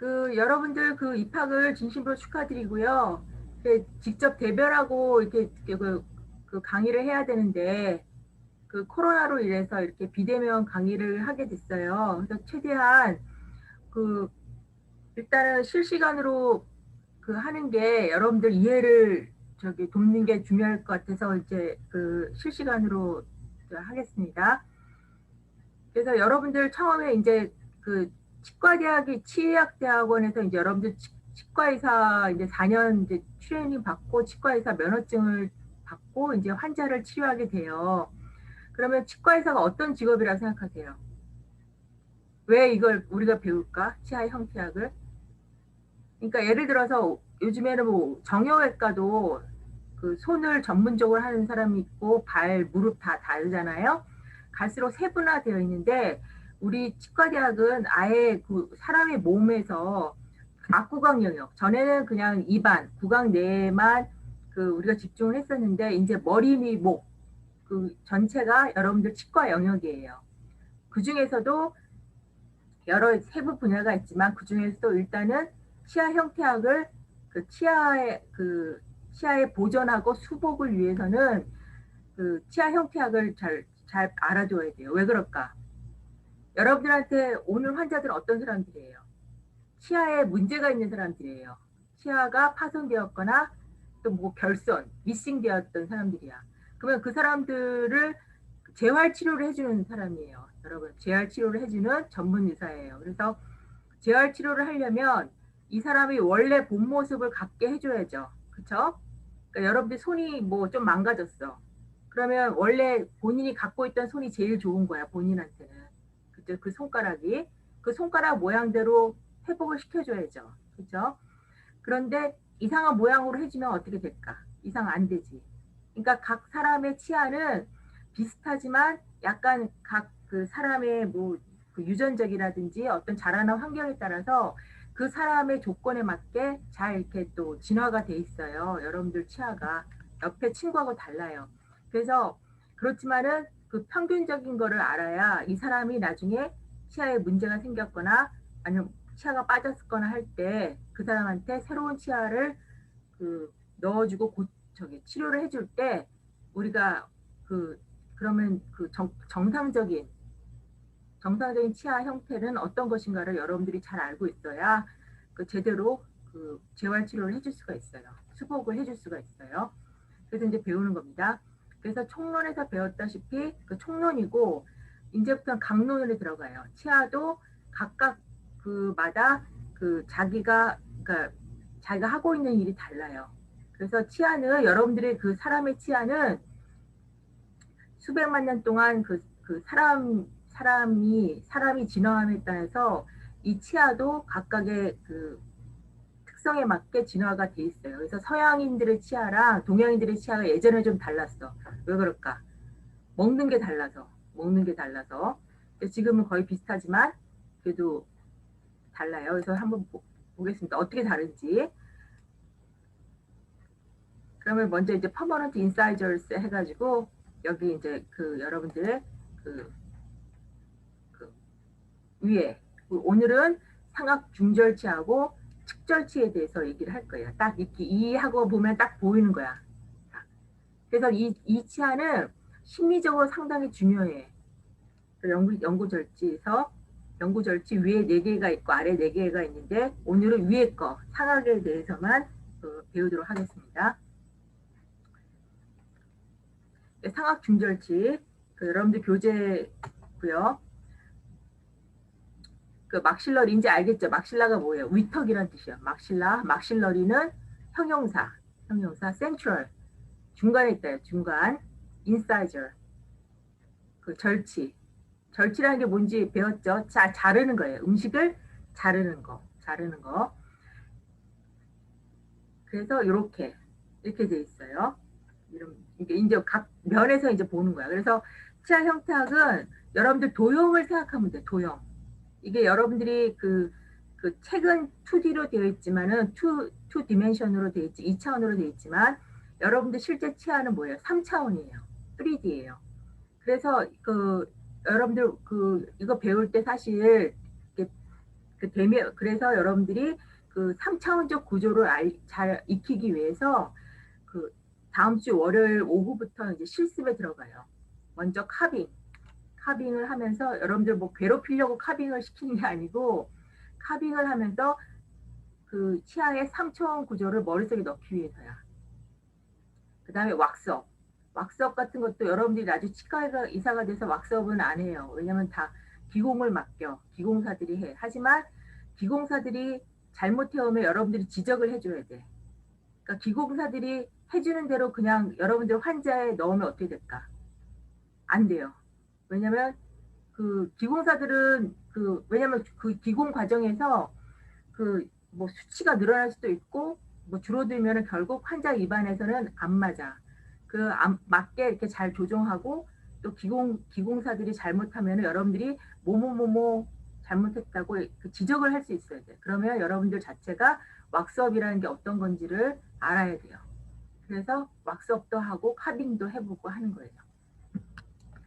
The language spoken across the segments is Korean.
여러분들 입학을 진심으로 축하드리고요. 직접 대별하고 이렇게 강의를 해야 되는데 코로나로 인해서 이렇게 비대면 강의를 하게 됐어요. 그래서 최대한 그 일단은 실시간으로 하는 게 여러분들 이해를 돕는 게 중요할 것 같아서 이제 실시간으로 하겠습니다. 그래서 여러분들 처음에 이제 치과대학이 치의학대학원에서 이제 여러분들 치과의사 이제 4년 이제 트레이닝 받고 치과의사 면허증을 받고 이제 환자를 치료하게 돼요. 그러면 치과의사가 어떤 직업이라고 생각하세요? 왜 이걸 우리가 배울까? 치아 형태학을? 그러니까 예를 들어서 요즘에는 뭐 정형외과도 손을 전문적으로 하는 사람이 있고 발, 무릎 다 다르잖아요. 갈수록 세분화되어 있는데 우리 치과대학은 아예 사람의 몸에서 앞구강 영역, 전에는 그냥 입안, 구강 내에만 우리가 집중을 했었는데 이제 머리 및 목, 전체가 여러분들 치과 영역이에요. 그 중에서도 여러 세부 분야가 있지만 그 중에서도 일단은 치아 형태학을 치아의 보존하고 수복을 위해서는 치아 형태학을 잘 알아둬야 돼요. 왜 그럴까? 여러분들한테 오는 환자들은 어떤 사람들이에요? 치아에 문제가 있는 사람들이에요. 치아가 파손되었거나 또 뭐 결손, 미싱되었던 사람들이야. 그러면 그 사람들을 재활 치료를 해주는 사람이에요. 여러분, 재활 치료를 해주는 전문 의사예요. 그래서 재활 치료를 하려면 이 사람이 원래 본 모습을 갖게 해줘야죠. 그렇죠? 그러니까 여러분들 손이 뭐 좀 망가졌어. 그러면 원래 본인이 갖고 있던 손이 제일 좋은 거야, 본인한테는. 그죠? 그 손가락이. 그 손가락 모양대로 회복을 시켜줘야죠. 그죠? 그런데 이상한 모양으로 해주면 어떻게 될까? 이상 안 되지. 그러니까 각 사람의 치아는 비슷하지만 약간 각 사람의 유전적이라든지 어떤 자라는 환경에 따라서 그 사람의 조건에 맞게 잘 이렇게 또 진화가 돼 있어요. 여러분들 치아가 옆에 친구하고 달라요. 그래서 그렇지만은 평균적인 거를 알아야 이 사람이 나중에 치아에 문제가 생겼거나 아니면 치아가 빠졌거나 할 때 그 사람한테 새로운 치아를 넣어주고 치료를 해줄 때 우리가 그러면 정상적인 치아 형태는 어떤 것인가를 여러분들이 잘 알고 있어야 제대로 재활 치료를 해줄 수가 있어요. 수복을 해줄 수가 있어요. 그래서 이제 배우는 겁니다. 그래서 총론에서 배웠다시피 총론이고 이제부터는 강론으로 들어가요. 치아도 각각 마다 그러니까 자기가 하고 있는 일이 달라요. 그래서 치아는 여러분들의 사람의 치아는 수백만 년 동안 사람이 진화함에 따라서 이 치아도 각각의 특성에 맞게 진화가 돼 있어요. 그래서 서양인들의 치아랑 동양인들의 치아가 예전에 좀 달랐어. 왜 그럴까? 먹는 게 달라서. 지금은 거의 비슷하지만 그래도 달라요. 그래서 한번 보겠습니다. 어떻게 다른지. 그러면 먼저 이제 퍼머넌트 인사이저스 해가지고 여기 이제 여러분들의 그, 위에 오늘은 상악 중절치하고 측절치에 대해서 얘기를 할 거예요. 딱 이렇게 이하고 보면 딱 보이는 거야. 그래서 이 치아는 심리적으로 상당히 중요해. 연구절치에서 연구절치 위에 4개가 있고 아래 4개가 있는데 오늘은 위에 거 상악에 대해서만 배우도록 하겠습니다. 상악 중절치 여러분들 교재고요. 막실러리인지 알겠죠? 막실라가 뭐예요? 위턱이란 뜻이에요. 막실러리는 형용사, 센트럴, 중간에 있다요. 중간, 인사이저, 절치라는 게 뭔지 배웠죠? 자르는 거예요. 음식을 자르는 거. 그래서 이렇게 돼 있어요. 이게 이제 각 면에서 이제 보는 거야. 그래서 치아 형태학은 여러분들 도형을 생각하면 돼. 도형. 이게 여러분들이 책은 2D로 되어 있지만은 2 디멘션으로 되어 있지 2차원으로 되어 있지만 여러분들 실제 치아는 뭐예요? 3차원이에요. 3D예요. 그래서 여러분들 이거 배울 때 사실 그래서 여러분들이 그 3차원적 구조를 잘 익히기 위해서 그 다음 주 월요일 오후부터 이제 실습에 들어가요. 먼저 카빙을 하면서 여러분들 뭐 괴롭히려고 카빙을 시키는 게 아니고 카빙을 하면서 그 치아의 3차원 구조를 머릿속에 넣기 위해서야. 그 다음에 왁스업 같은 것도 여러분들이 나중에 치과 의사가 돼서 왁스업은 안 해요. 왜냐면 다 기공을 맡겨. 기공사들이 해. 하지만 기공사들이 잘못해오면 여러분들이 지적을 해줘야 돼. 그러니까 기공사들이 해주는 대로 그냥 여러분들 환자에 넣으면 어떻게 될까? 안 돼요. 왜냐면 그 기공사들은 왜냐면 그 기공 과정에서 그 뭐 수치가 늘어날 수도 있고 뭐 줄어들면 결국 환자 입안에서는 안 맞아. 안 맞게 이렇게 잘 조정하고 또 기공사들이 잘못하면 여러분들이 뭐뭐뭐뭐 잘못했다고 지적을 할 수 있어야 돼. 그러면 여러분들 자체가 왁스업이라는 게 어떤 건지를 알아야 돼요. 그래서 왁스업도 하고 카빙도 해보고 하는 거예요.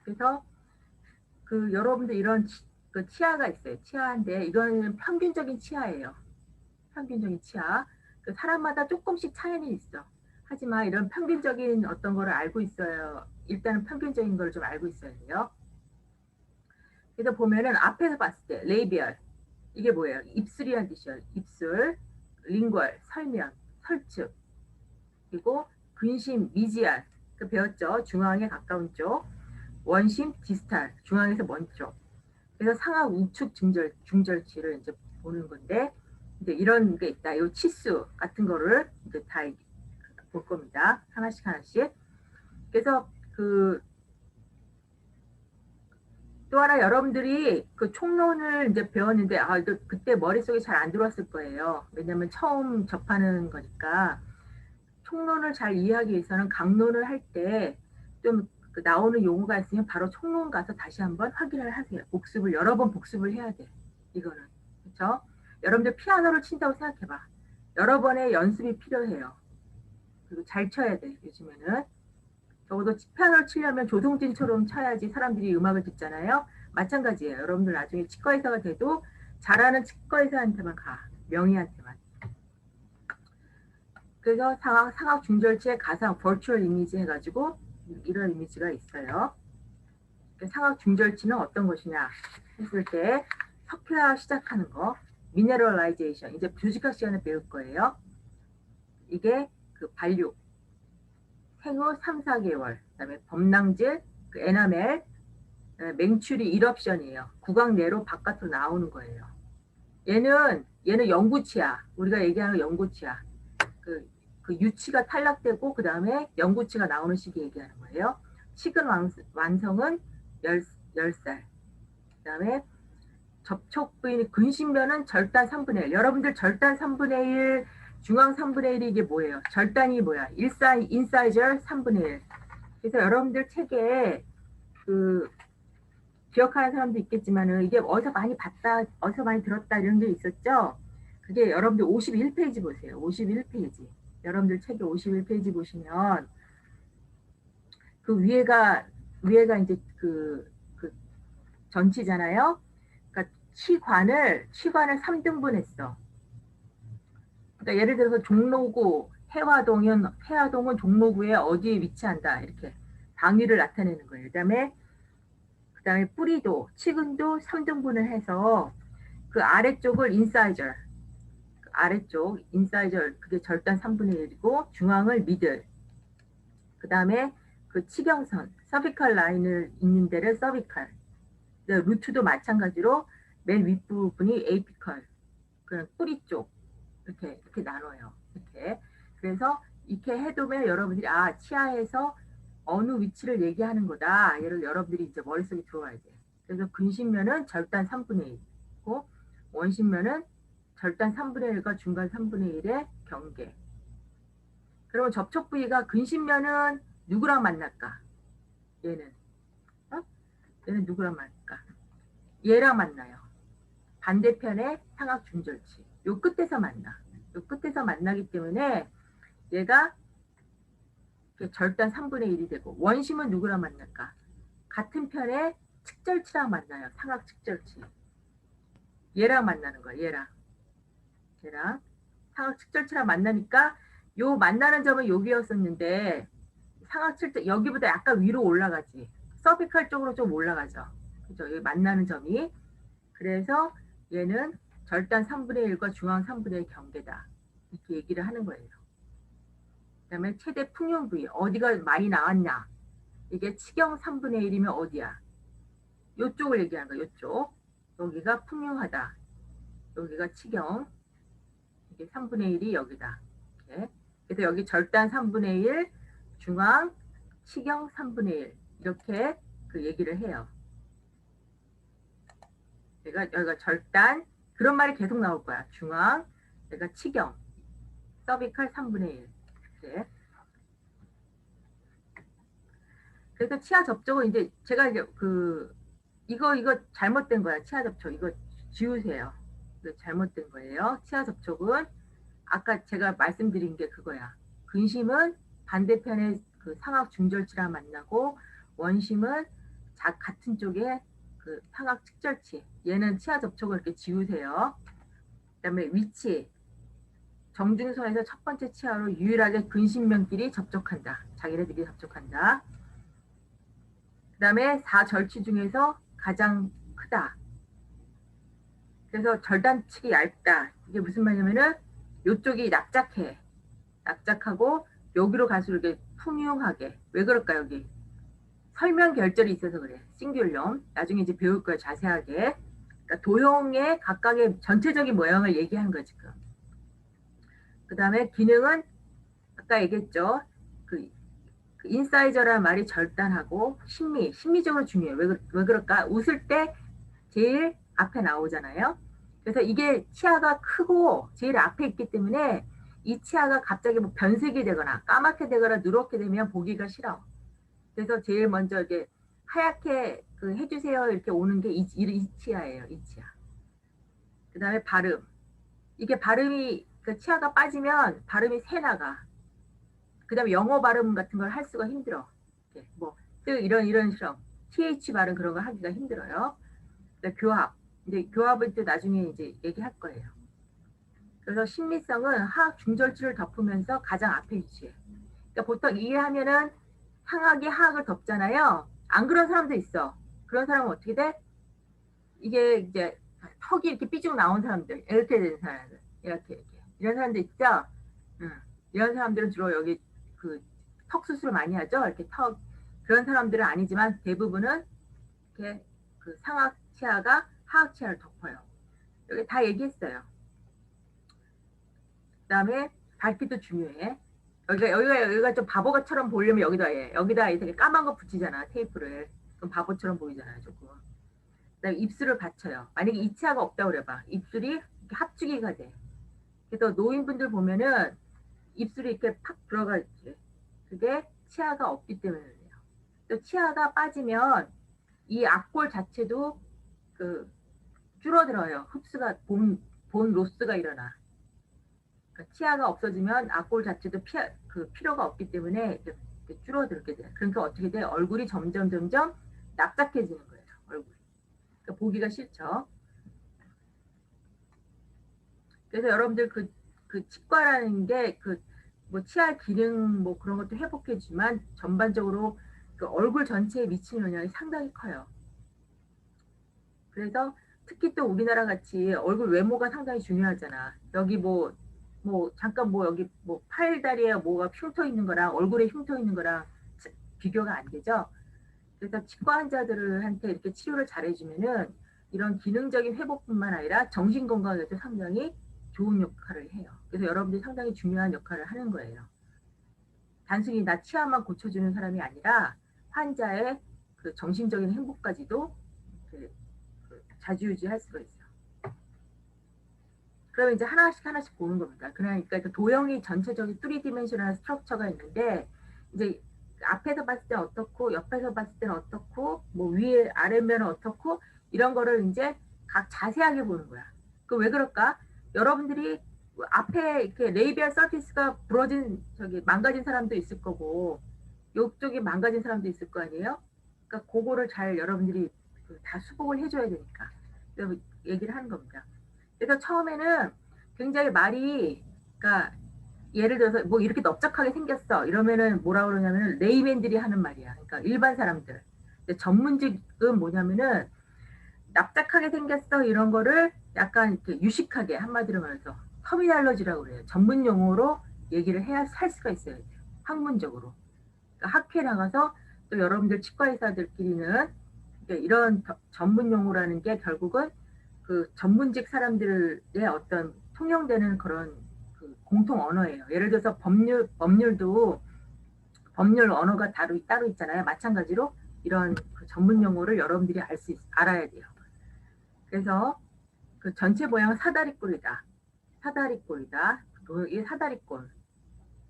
그래서 그 여러분들 이런 그 치아가 있어요. 치아인데 이거는 평균적인 치아예요. 평균적인 치아. 그 사람마다 조금씩 차이는 있어. 하지만 이런 평균적인 어떤 거를 알고 있어요. 일단은 평균적인 걸 좀 알고 있어야 돼요. 그래서 보면은 앞에서 봤을 때 레이비얼 이게 뭐예요? 입술이란 뜻이에요. 입술, 링궐, 설면, 설측, 그리고 근심, 미지알 그 배웠죠. 중앙에 가까운 쪽, 원심, 디스탈 중앙에서 먼 쪽. 그래서 상하 우측 중절치를 이제 보는 건데 이제 이런 게 있다. 이 치수 같은 거를 이제 다 볼 겁니다. 하나씩 하나씩. 그래서 또 하나 여러분들이 그 총론을 이제 배웠는데 그때 머릿속에 잘 안 들어왔을 거예요. 왜냐면 처음 접하는 거니까. 총론을 잘 이해하기 위해서는 강론을 할 때 좀 나오는 용어가 있으면 바로 총론 가서 다시 한번 확인을 하세요. 여러 번 복습을 해야 돼. 이거는. 그렇죠? 여러분들 피아노를 친다고 생각해봐. 여러 번의 연습이 필요해요. 그리고 잘 쳐야 돼. 요즘에는. 적어도 피아노를 치려면 조성진처럼 쳐야지 사람들이 음악을 듣잖아요. 마찬가지예요. 여러분들 나중에 치과의사가 돼도 잘하는 치과의사한테만 가. 명의한테만. 그래서 상악 중절치의 가상, 버추얼 이미지 해가지고 이런 이미지가 있어요. 상악 중절치는 어떤 것이냐 했을 때 석회화 시작하는 거, 미네럴라이제이션 이제 조직학 시간에 배울 거예요. 이게 그 발육, 생후 3, 4개월, 그다음에 범낭질, 에나멜, 맹추리 일옵션이에요. 구강 내로 바깥으로 나오는 거예요. 얘는 영구치야. 우리가 얘기하는 영구치야. 그 유치가 탈락되고 그 다음에 영구치가 나오는 시기 얘기하는 거예요. 치근 완성은 10살. 그 다음에 접촉 부위 근신면은 절단 3분의 1. 여러분들 절단 3분의 1, 중앙 3분의 1이 이게 뭐예요? 절단이 뭐야? 인사이저 3분의 1. 그래서 여러분들 책에 기억하는 사람도 있겠지만은 이게 어디서 많이 봤다, 어디서 많이 들었다 이런 게 있었죠? 그게 여러분들 51페이지 보세요. 51페이지. 여러분들 책에 51페이지 보시면 그 위에가 이제 그 전치잖아요. 그러니까 치관을 3등분 했어. 그러니까 예를 들어서 종로구 해화동은 종로구에 어디에 위치한다. 이렇게 방위를 나타내는 거예요. 그다음에 뿌리도 치근도 3등분을 해서 그 아래쪽을 인사이저 아래쪽 인사이저 그게 절단 3분의 1이고 중앙을 미들 그 다음에 그 치경선 서비컬 라인을 있는 데를 서비컬 루트도 마찬가지로 맨 윗부분이 에이피컬 그냥 뿌리 쪽 이렇게 나눠요. 이렇게 그래서 이렇게 해두면 여러분들이 치아에서 어느 위치를 얘기하는 거다. 얘를 여러분들이 이제 머릿속에 들어와야 돼. 그래서 근신면은 절단 3분의 1이고 원신면은 절단 3분의 1과 중간 3분의 1의 경계. 그러면 접촉 부위가 근신면은 누구랑 만날까? 얘는. 얘는 누구랑 만날까? 얘랑 만나요. 반대편의 상악 중절치. 요 끝에서 만나. 요 끝에서 만나기 때문에 얘가 절단 3분의 1이 되고 원심은 누구랑 만날까? 같은 편의 측절치랑 만나요. 상악 측절치. 얘랑 만나는 거야. 얘랑 상악측절체랑 만나니까 요 만나는 점은 여기였었는데 상악측절 여기보다 약간 위로 올라가지. 서비컬 쪽으로 좀 올라가죠. 그죠? 여기 만나는 점이. 그래서 얘는 절단 3분의 1과 중앙 3분의 1 경계다. 이렇게 얘기를 하는 거예요. 그다음에 최대 풍용 부위 어디가 많이 나왔냐. 이게 치경 3분의 1이면 어디야? 요쪽을 얘기하는 거야. 요쪽. 여기가 풍용하다. 여기가 치경. 이게 3분의 1이 여기다. 이렇게. 그래서 여기 절단 3분의 1, 중앙, 치경 3분의 1 이렇게 그 얘기를 해요. 여기가 절단 그런 말이 계속 나올 거야. 중앙, 여기가 치경, 서비컬 3분의 1 이렇게. 그래서 치아 접촉은 이제 제가 이제 이거 잘못된 거야. 치아 접촉 이거 지우세요. 이거 잘못된 거예요. 치아 접촉은 아까 제가 말씀드린 게 그거야. 근심은 반대편의 그 상악 중절치랑 만나고 원심은 같은 쪽에 그 상악 측절치. 얘는 치아 접촉을 이렇게 지우세요. 그다음에 위치. 정중선에서 첫 번째 치아로 유일하게 근심면끼리 접촉한다. 자기네들이 접촉한다. 그 다음에 4절치 중에서 가장 크다. 그래서 절단측이 얇다. 이게 무슨 말이냐면은 이쪽이 납작해. 납작하고 여기로 갈수록 이렇게 풍요하게. 왜 그럴까 여기? 설명 결절이 있어서 그래. 싱귤럼. 나중에 이제 배울 거야 자세하게. 그러니까 도형의 각각의 전체적인 모양을 얘기한 거지 지금. 그 다음에 기능은 아까 얘기했죠. 그 인사이저라는 말이 절단하고 심미적으로 중요해요. 왜 그럴까? 웃을 때 제일 앞에 나오잖아요. 그래서 이게 치아가 크고 제일 앞에 있기 때문에 이 치아가 갑자기 뭐 변색이 되거나 까맣게 되거나 누렇게 되면 보기가 싫어. 그래서 제일 먼저 이렇게 하얗게 해주세요 이렇게 오는 게 이 치아예요. 이 치아. 그 다음에 발음. 이게 발음이 치아가 빠지면 발음이 새 나가. 그 다음에 영어 발음 같은 걸 할 수가 힘들어. 뭐 이런 식으로 th 발음 그런 거 하기가 힘들어요. 교합. 이제 교합을 또 나중에 이제 얘기할 거예요. 그래서 심미성은 하악 중절치를 덮으면서 가장 앞에 위치해. 그러니까 보통 이해하면은 상악이 하악을 덮잖아요. 안 그런 사람도 있어. 그런 사람은 어떻게 돼? 이게 이제 턱이 이렇게 삐죽 나온 사람들, 이렇게 된 사람들, 이렇게 이런 사람들 있죠. 이런 사람들은 주로 여기 턱 수술을 많이 하죠. 이렇게 턱 그런 사람들은 아니지만 대부분은 이렇게 상악 치아가 하악 치아를 덮어요. 여기 다 얘기했어요. 그다음에 밝기도 중요해. 여기가 좀 바보처럼 보이려면 여기다 이렇게 까만 거 붙이잖아 테이프를. 그럼 바보처럼 보이잖아요 조금. 그다음에 입술을 받쳐요. 만약에 이 치아가 없다고 그래봐. 입술이 이렇게 합주기가 돼. 그래서 노인분들 보면은 입술이 이렇게 팍 들어가 있지. 그게 치아가 없기 때문이에요. 또 치아가 빠지면 이 앞골 자체도 줄어들어요. 흡수가 본 로스가 일어나. 그러니까 치아가 없어지면 앞골 자체도 필요가 없기 때문에 이렇게 줄어들게 돼. 그러니까 어떻게 돼? 얼굴이 점점 납작해지는 거예요. 얼굴이. 그러니까 보기가 싫죠. 그래서 여러분들 치과라는 게 뭐 치아 기능 뭐 그런 것도 회복해주지만 전반적으로 얼굴 전체에 미치는 영향이 상당히 커요. 그래서 특히 또 우리나라 같이 얼굴 외모가 상당히 중요하잖아. 여기 잠깐 여기 팔다리에 뭐가 흉터 있는 거랑 얼굴에 흉터 있는 거랑 비교가 안 되죠. 그래서 치과 환자들한테 이렇게 치료를 잘해주면은 이런 기능적인 회복뿐만 아니라 정신 건강에도 상당히 좋은 역할을 해요. 그래서 여러분들이 상당히 중요한 역할을 하는 거예요. 단순히 나 치아만 고쳐주는 사람이 아니라 환자의 정신적인 행복까지도 좌지우지할 수가 있어요. 그러면 이제 하나씩 보는 겁니다. 그러니까 도형이 전체적인 3디멘셔널 스트럭처가 있는데 이제 앞에서 봤을 때 어떻고 옆에서 봤을 때는 어떻고 뭐 위에 아래면은 어떻고 이런 거를 이제 각 자세하게 보는 거야. 왜 그럴까? 여러분들이 앞에 이렇게 레이비얼 서피스가 망가진 사람도 있을 거고 이쪽이 망가진 사람도 있을 거 아니에요? 그러니까 그거를 잘 여러분들이 다 수복을 해줘야 되니까 얘기를 하는 겁니다. 그래서 처음에는 굉장히 말이, 그러니까 예를 들어서 뭐 이렇게 넓적하게 생겼어 이러면은 뭐라 그러냐면은 레이맨들이 하는 말이야. 그러니까 일반 사람들. 근데 전문직은 뭐냐면은 납작하게 생겼어 이런 거를 약간 이렇게 유식하게 한마디로 말해서 터미널로지라고 그래요. 전문 용어로 얘기를 해야 할 수가 있어야 돼요. 학문적으로. 그러니까 학회에 나가서 또 여러분들 치과 의사들끼리는 이런 전문 용어라는 게 결국은 그 전문직 사람들의 어떤 통용되는 그런 그 공통 언어예요. 예를 들어서 법률도 법률 언어가 따로 있잖아요. 마찬가지로 이런 그 전문 용어를 여러분들이 알아야 돼요. 그래서 그 전체 모양은 사다리꼴이다. 사다리꼴이다. 이게 사다리꼴.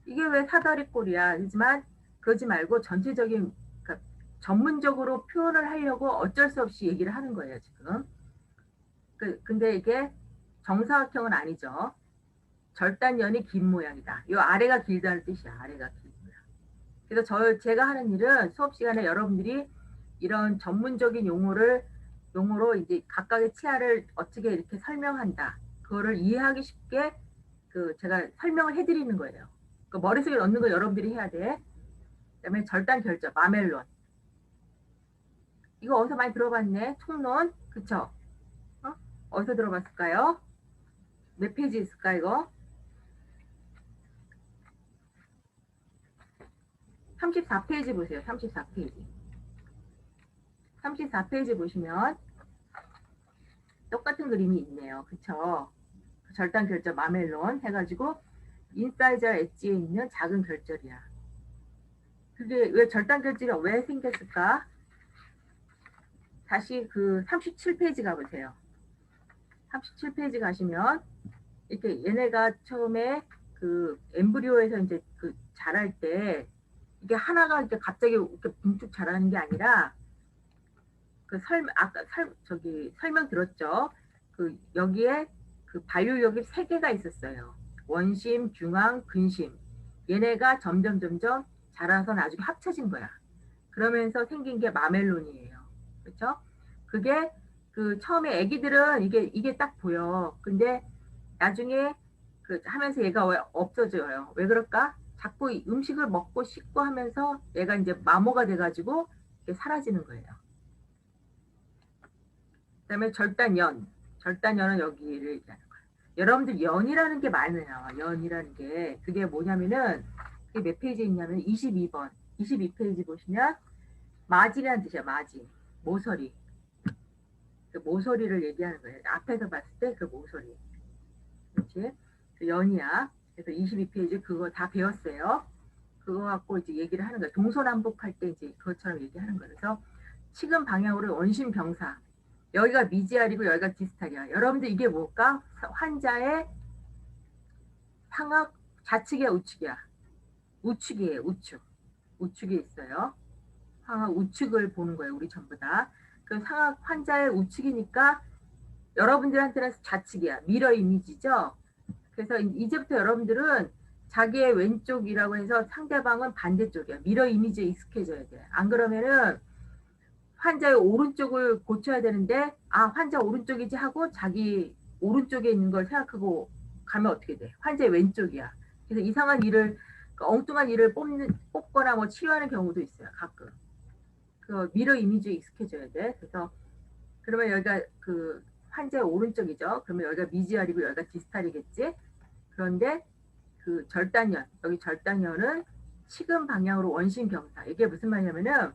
이게 왜 사다리꼴이야? 하지만 그러지 말고 전체적인, 그러니까 전문적으로 표현을 하려고 어쩔 수 없이 얘기를 하는 거예요, 지금. 근데 이게 정사각형은 아니죠. 절단연이 긴 모양이다. 이 아래가 길다는 뜻이야. 아래가 긴 모양. 그래서 제가 하는 일은 수업 시간에 여러분들이 이런 전문적인 용어로 이제 각각의 치아를 어떻게 이렇게 설명한다. 그거를 이해하기 쉽게 그 제가 설명을 해드리는 거예요. 그 머릿속에 넣는 거 여러분들이 해야 돼. 그다음에 절단 결절, 마멜론. 이거 어디서 많이 들어봤네. 총론, 그쵸? 어디서 들어봤을까요? 몇 페이지 있을까 이거? 34페이지 보세요. 34페이지. 34페이지 보시면 똑같은 그림이 있네요. 그쵸? 절단 결절 마멜론 해가지고 인사이저 엣지에 있는 작은 결절이야. 그게 왜 절단 결절이 왜 생겼을까? 다시 그 37페이지 가보세요. 37페이지 가시면 이렇게 얘네가 처음에 그 엠브리오에서 이제 그 자랄 때 이게 하나가 이렇게 갑자기 이렇게 붕쭉 자라는 게 아니라 그 아까 설명 들었죠? 그 여기에 그 발육력이 3개가 있었어요. 원심, 중앙, 근심. 얘네가 점점 자라서 나중에 합쳐진 거야. 그러면서 생긴 게 마멜론이에요. 그렇죠? 그게 그 처음에 아기들은 이게 딱 보여. 근데 나중에 그 하면서 얘가 왜 없어져요? 왜 그럴까? 자꾸 음식을 먹고 씻고 하면서 얘가 이제 마모가 돼가지고 사라지는 거예요. 그다음에 절단연. 절단연은 여기를 얘기하는 거예요. 여러분들 연이라는 게 많아요. 연이라는 게. 그게 뭐냐면은 그게 몇 페이지에 있냐면 22번. 22페이지 보시면 마진이라는 뜻이야. 마진. 모서리. 그 모서리를 얘기하는 거예요. 앞에서 봤을 때 그 모서리. 그렇지? 그 연이야. 그래서 22페이지 그거 다 배웠어요. 그거 갖고 이제 얘기를 하는 거예요. 동서남북 할 때 이제 그것처럼 얘기하는 거예요. 그래서 치근 방향으로 원심병사. 여기가 미지알이고 여기가 디스탈이야. 여러분들 이게 뭘까? 환자의 상악 좌측이야 우측이야? 우측이에요. 우측. 우측에 있어요. 상악 우측을 보는 거예요. 우리 전부 다. 그 상악 환자의 우측이니까 여러분들한테는 좌측이야. 미러 이미지죠. 그래서 이제부터 여러분들은 자기의 왼쪽이라고 해서 상대방은 반대쪽이야. 미러 이미지에 익숙해져야 돼. 안 그러면은 환자의 오른쪽을 고쳐야 되는데 환자 오른쪽이지 하고 자기 오른쪽에 있는 걸 생각하고 가면 어떻게 돼? 환자의 왼쪽이야. 그래서 이상한 일을 엉뚱한 일을 뽑거나 뭐 치료하는 경우도 있어요. 가끔. 그 미러 이미지에 익숙해져야 돼. 그래서 그러면 여기가 그 환자의 오른쪽이죠. 그러면 여기가 미지알이고 여기가 디스탈이겠지. 그런데 그 절단연, 여기 절단연은 치근 방향으로 원심병사. 이게 무슨 말이냐면은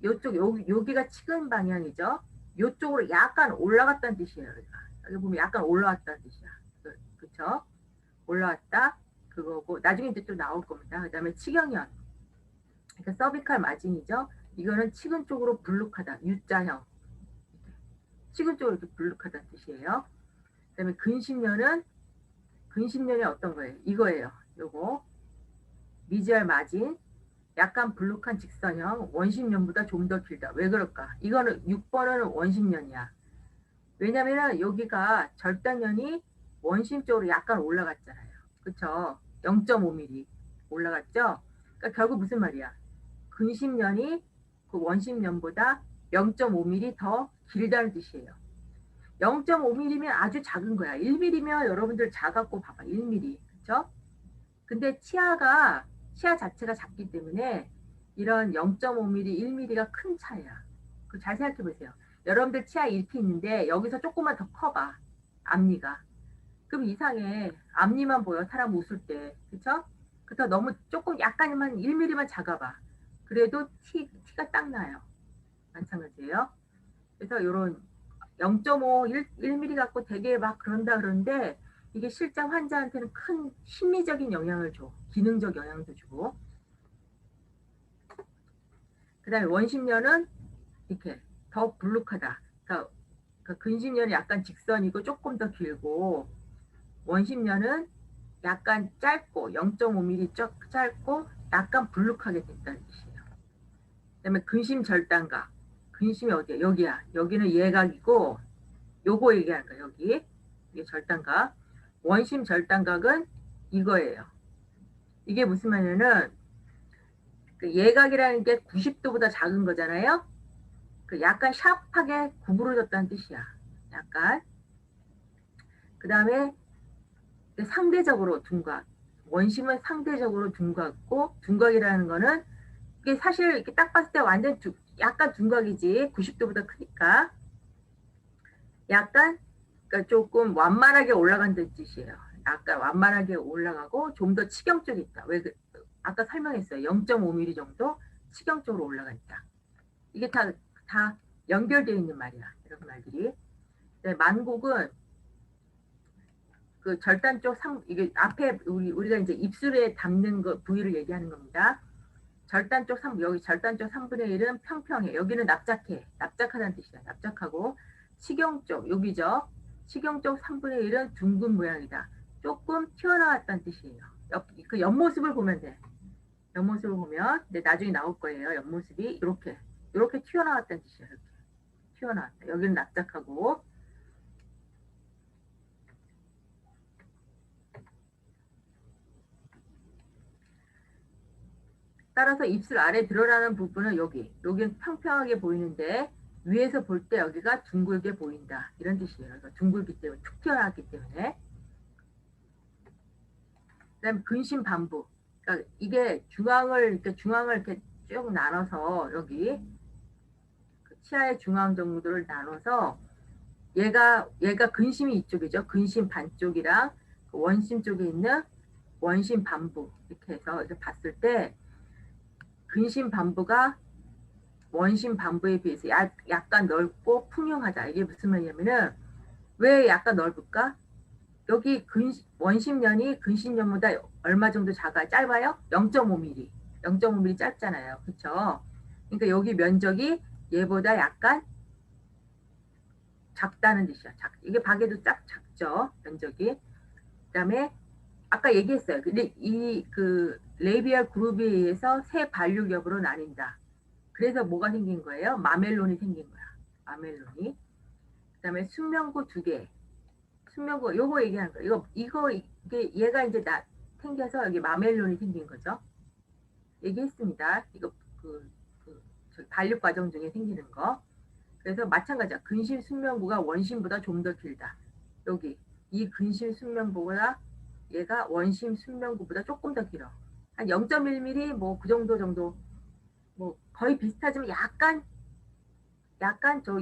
여기가 치근 방향이죠. 이쪽으로 약간 올라갔다는 뜻이에요. 여기 보면 약간 올라왔다는 뜻이야. 그렇죠? 올라왔다. 그거고 나중에 이제 또 나올 겁니다. 그다음에 치경연. 그러니까 서비칼 마진이죠. 이거는 치근 쪽으로 불룩하다. U자형. 치근 쪽으로 이렇게 불룩하다는 뜻이에요. 그다음에 근심연이 어떤 거예요? 이거예요. 요거 미지알 마진. 약간 불룩한 직선형, 원심연보다 좀 더 길다. 왜 그럴까? 이거는 6번은 원심연이야. 왜냐면은 여기가 절단연이 원심 쪽으로 약간 올라갔잖아요. 그쵸? 0.5mm 올라갔죠? 그러니까 결국 무슨 말이야? 근심연이 그 원심연보다 0.5mm 더 길다는 뜻이에요. 0.5mm면 아주 작은 거야. 1mm면 여러분들 작았고 봐봐. 1mm. 그쵸? 근데 치아 자체가 작기 때문에 이런 0.5mm, 1mm가 큰 차이야. 잘 생각해 보세요. 여러분들 치아 이렇게 있는데 여기서 조금만 더 커봐. 앞니가. 그럼 이상해. 앞니만 보여. 사람 웃을 때. 그쵸? 그래서 너무 조금 약간만 1mm만 작아봐. 그래도 티가 딱 나요. 마찬가지예요. 그래서 이런 0.5, 1mm 갖고 되게 막 그런다 그러는데 이게 실제 환자한테는 큰 심리적인 영향을 줘. 기능적 영향도 주고. 그 다음에 원심련은 이렇게 더 불룩하다. 그러니까 근심련은 약간 직선이고 조금 더 길고 원심련은 약간 짧고 0.5mm 짧고 약간 불룩하게 됐다는 뜻이에요. 그다음에 근심절단각. 근심이 어디야? 여기야. 여기는 예각이고 요거 얘기하는 거야. 여기. 이게 절단각. 원심절단각은 이거예요. 이게 무슨 말이냐면 그 예각이라는 게 90도보다 작은 거잖아요. 그 약간 샤프하게 구부러졌다는 뜻이야. 약간. 그 다음에 상대적으로 둔각. 원심은 상대적으로 둔각고 둔각이라는 거는 이게 사실 이렇게 딱 봤을 때 완전 약간 둔각이지 90도보다 크니까 약간 그러니까 조금 완만하게 올라간다는 뜻이에요. 약간 완만하게 올라가고 좀 더 치경 쪽에 있다. 왜 아까 설명했어요. 0.5mm 정도 치경 쪽으로 올라가 있다. 이게 다 연결되어 있는 말이야. 이런 말들이. 네, 만곡은 그 절단 쪽 이게 앞에 우리가 이제 입술에 담는 거 부위를 얘기하는 겁니다. 절단 쪽 여기 절단 쪽 3분의 1은 평평해. 여기는 납작하다는 뜻이야. 납작하고 치경 쪽 여기죠. 치경 쪽 3분의 1은 둥근 모양이다. 조금 튀어나왔다는 뜻이에요. 그 옆모습을 보면 돼. 옆모습을 보면 근데 나중에 나올 거예요. 옆모습이 이렇게 튀어나왔다는 뜻이에요. 이렇게 튀어나왔다. 여기는 납작하고 따라서 입술 아래 드러나는 부분은 여기는 평평하게 보이는데 위에서 볼 때 여기가 둥글게 보인다. 이런 뜻이에요. 그러니까 둥글기 때문에 툭 튀어나왔기 때문에. 그다음 근심 반부. 그러니까 이게 중앙을 이렇게 쭉 나눠서 여기 치아의 중앙 정도를 나눠서 얘가 근심이 이쪽이죠. 근심 반쪽이랑 원심 쪽에 있는 원심 반부 이렇게 해서 이렇게 봤을 때 근심 반부가 원심 반부에 비해서 약간 넓고 풍요하다. 이게 무슨 말이냐면은 왜 약간 넓을까? 여기 원심면이 근심면보다 얼마 정도 짧아요? 0.5mm. 0.5mm 짧잖아요. 그렇죠? 그러니까 여기 면적이 얘보다 약간 작다는 뜻이야. 이게 박에도 작죠. 면적이. 그다음에 아까 얘기했어요. 근데 그 레이비얼 그룹에 의해서 세 발육 여부로 나뉜다. 그래서 뭐가 생긴 거예요? 마멜론이 생긴 거야. 마멜론이. 그다음에 순면구 2개. 순면구 요거 얘기하는 거예요. 이게 얘가 이제 생겨서 여기 마멜론이 생긴 거죠. 얘기했습니다. 이거 발육 과정 중에 생기는 거. 그래서 마찬가지야. 근심 순면구가 원심보다 좀 더 길다. 여기 이 근심 순면구보다 얘가 원심 순면구보다 조금 더 길어. 한 0.1mm 뭐 그 정도 뭐 거의 비슷하지만 약간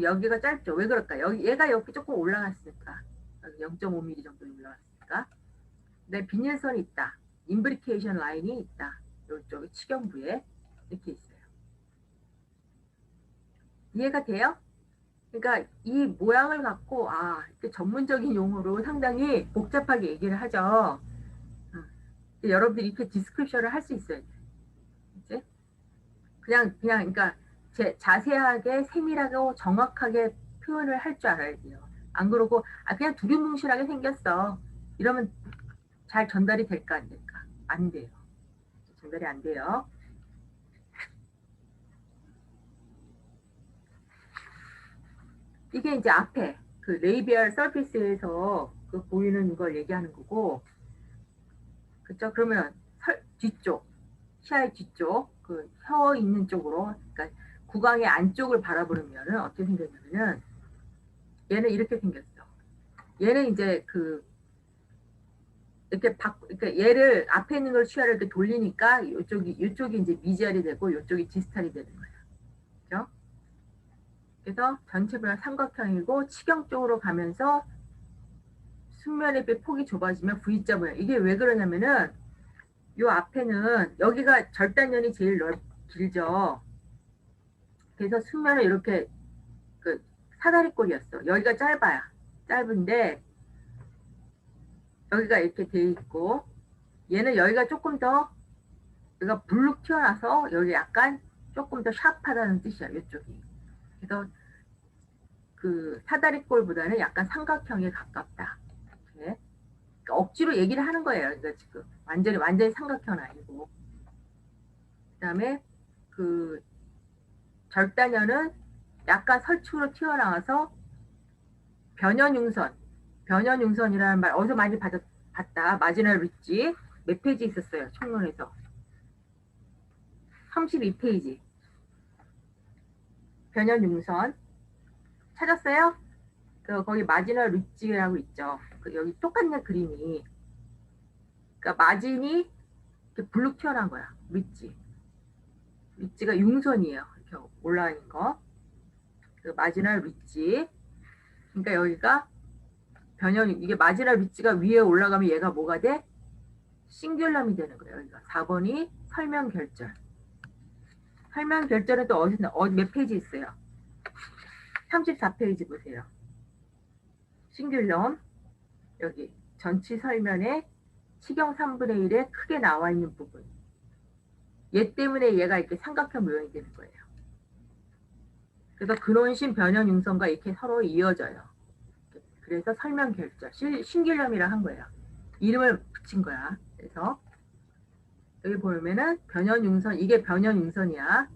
여기가 짧죠. 왜 그럴까? 얘가 여기 조금 올라갔으니까 0.5mm 정도 올라갔으니까. 근데 비닐선이 있다. 임브리케이션 라인이 있다. 이쪽에 치경부에 이렇게 있어요. 이해가 돼요? 그러니까 이 모양을 갖고 전문적인 용어로 상당히 복잡하게 얘기를 하죠. 여러분들이 이렇게 디스크립션을 할 수 있어요. 이제 그냥 그러니까 자세하게 세밀하고 정확하게 표현을 할 줄 알아야 돼요. 안 그러고 그냥 두리뭉실하게 생겼어. 이러면 잘 전달이 될까 안 될까? 안 돼요. 전달이 안 돼요. 이게 이제 앞에 그 레이비얼 서피스에서 그 보이는 걸 얘기하는 거고, 그렇죠? 그러면 뒤쪽, 치아의 뒤쪽, 그 혀 있는 쪽으로, 그러니까 구강의 안쪽을 바라보면은 어떻게 생겼냐면은 얘는 이렇게 생겼어. 얘는 이제 그러니까 얘를 앞에 있는 걸 치아를 이렇게 돌리니까 이쪽이 이제 미지알이 되고 이쪽이 디스탈이 되는 거예요. 그죠? 그래서 전체가 삼각형이고 치경 쪽으로 가면서 숙면의 폭이 좁아지면 V자 모양. 이게 왜 그러냐면은 요 앞에는 여기가 절단면이 제일 길죠. 그래서 숙면은 이렇게 그 사다리꼴이었어. 여기가 짧아요. 짧은데 여기가 이렇게 돼 있고 얘는 여기가 조금 더 여기가 불룩 튀어나와서 여기 약간 조금 더 샤프하다는 뜻이야. 이쪽이. 그래서 그 사다리꼴보다는 약간 삼각형에 가깝다. 이렇게. 그러니까 억지로 얘기를 하는 거예요. 그러니까 지금 완전히 삼각형은 아니고. 그다음에 그 절단연은 약간 설축으로 튀어나와서 변연융선이라는 말 어디서 많이 봤다. 마지널 리지 몇 페이지 있었어요. 총론에서 32페이지. 변연융선 찾았어요? 거기 마지널 리지라고 있죠. 여기 똑같네 그림이. 그러니까 마진이 이렇게 불룩 튀어나온 거야. 리지가 융선이에요. 이렇게 올라가는 거. 그 마지널 리지. 그러니까 여기가 이게 마지널 리지가 위에 올라가면 얘가 뭐가 돼? 싱귤럼이 되는 거예요. 여기가 4번이 설명결절. 설명결절은 또 어디 몇 페이지 있어요? 34페이지 보세요. 싱귤럼 여기 전치 설면에 치경 3분의 1에 크게 나와 있는 부분. 얘 때문에 얘가 이렇게 삼각형 모양이 되는 거예요. 그래서 근원심 변연융선과 이렇게 서로 이어져요. 그래서 설명결절, 싱귤럼이라 한 거예요. 이름을 붙인 거야. 그래서 여기 보면은 변연융선, 이게 변연융선이야.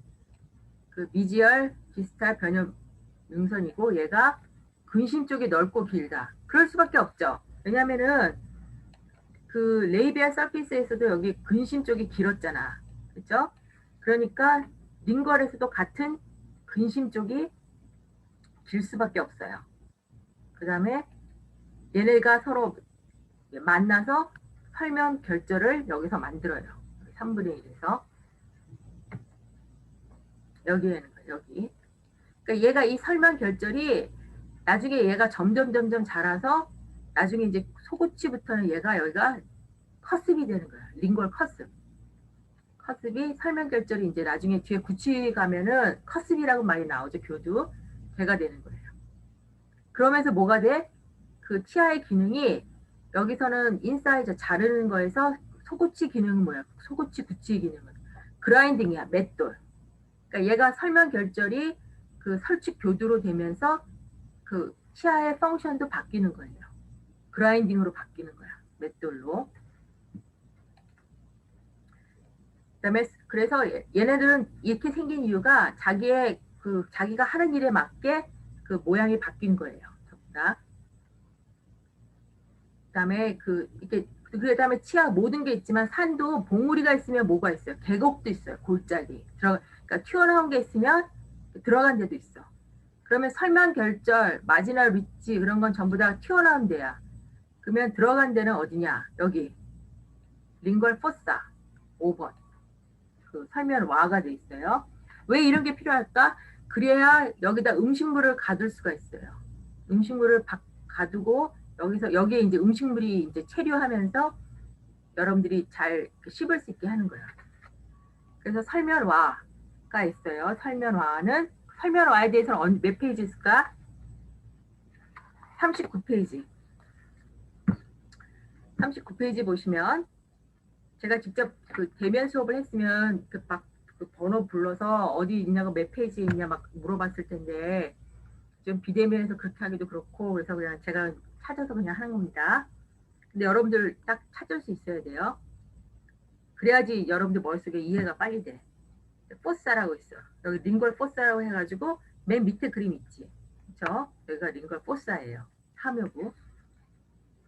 그 미지얼 디스탈 변연융선이고 얘가 근심 쪽이 넓고 길다. 그럴 수밖에 없죠. 왜냐면은 그 레이비아 서피스에서도 여기 근심 쪽이 길었잖아. 그렇죠? 그러니까 링걸에서도 같은 근심 쪽이 길 수밖에 없어요. 그 다음에 얘네가 서로 만나서 설명 결절을 여기서 만들어요. 3분의 1에서 여기에는 여기. 그러니까 얘가 이 설명 결절이 나중에 얘가 점점 자라서 나중에 이제 소고치부터는 얘가 여기가 커습이 되는 거야. 링골 커습. 커습이 설명 결절이 이제 나중에 뒤에 구치 가면은 커습이라고 많이 나오죠. 교두. 걔가 되는 거예요. 그러면서 뭐가 돼? 그 치아의 기능이 여기서는 인사이저 자르는 거에서 소고치 기능은 뭐야? 소고치 구치 기능은 그라인딩이야. 맷돌. 그러니까 얘가 설명 결절이 그 설축 교두로 되면서 그 치아의 펑션도 바뀌는 거예요. 그라인딩으로 바뀌는 거야. 맷돌로. 그다음에 그래서 얘네들은 이렇게 생긴 이유가 자기가 하는 일에 맞게 그 모양이 바뀐 거예요. 전부 그다음에 그다음에 치아 모든 게 있지만 산도 봉우리가 있으면 뭐가 있어요? 계곡도 있어요. 골짜기. 그러니까 튀어나온 게 있으면 들어간 데도 있어. 그러면 설명 결절, 마지널 리치 그런 건 전부 다 튀어나온 데야. 그러면 들어간 데는 어디냐? 여기 링걸 포사 5번. 그 설명 와가 돼 있어요. 왜 이런 게 필요할까? 그래야 여기다 음식물을 가둘 수가 있어요. 음식물을 가두고 여기에 이제 음식물이 이제 체류하면서 여러분들이 잘 씹을 수 있게 하는 거예요. 그래서 설면와가 있어요. 설면와에 대해서는 몇 페이지 있을까? 39페이지. 39페이지 보시면 제가 직접 그 대면 수업을 했으면 그 번호 불러서 어디 있냐고 몇 페이지에 있냐 막 물어봤을 텐데 좀 비대면에서 그렇게 하기도 그렇고 그래서 그냥 제가 찾아서 그냥 하는 겁니다. 근데 여러분들 딱 찾을 수 있어야 돼요. 그래야지 여러분들 머릿속에 이해가 빨리 돼. 포사라고 있어. 여기 링걸 포사라고 해가지고 맨 밑에 그림 있지. 그쵸? 여기가 링걸 포사예요. 함유부.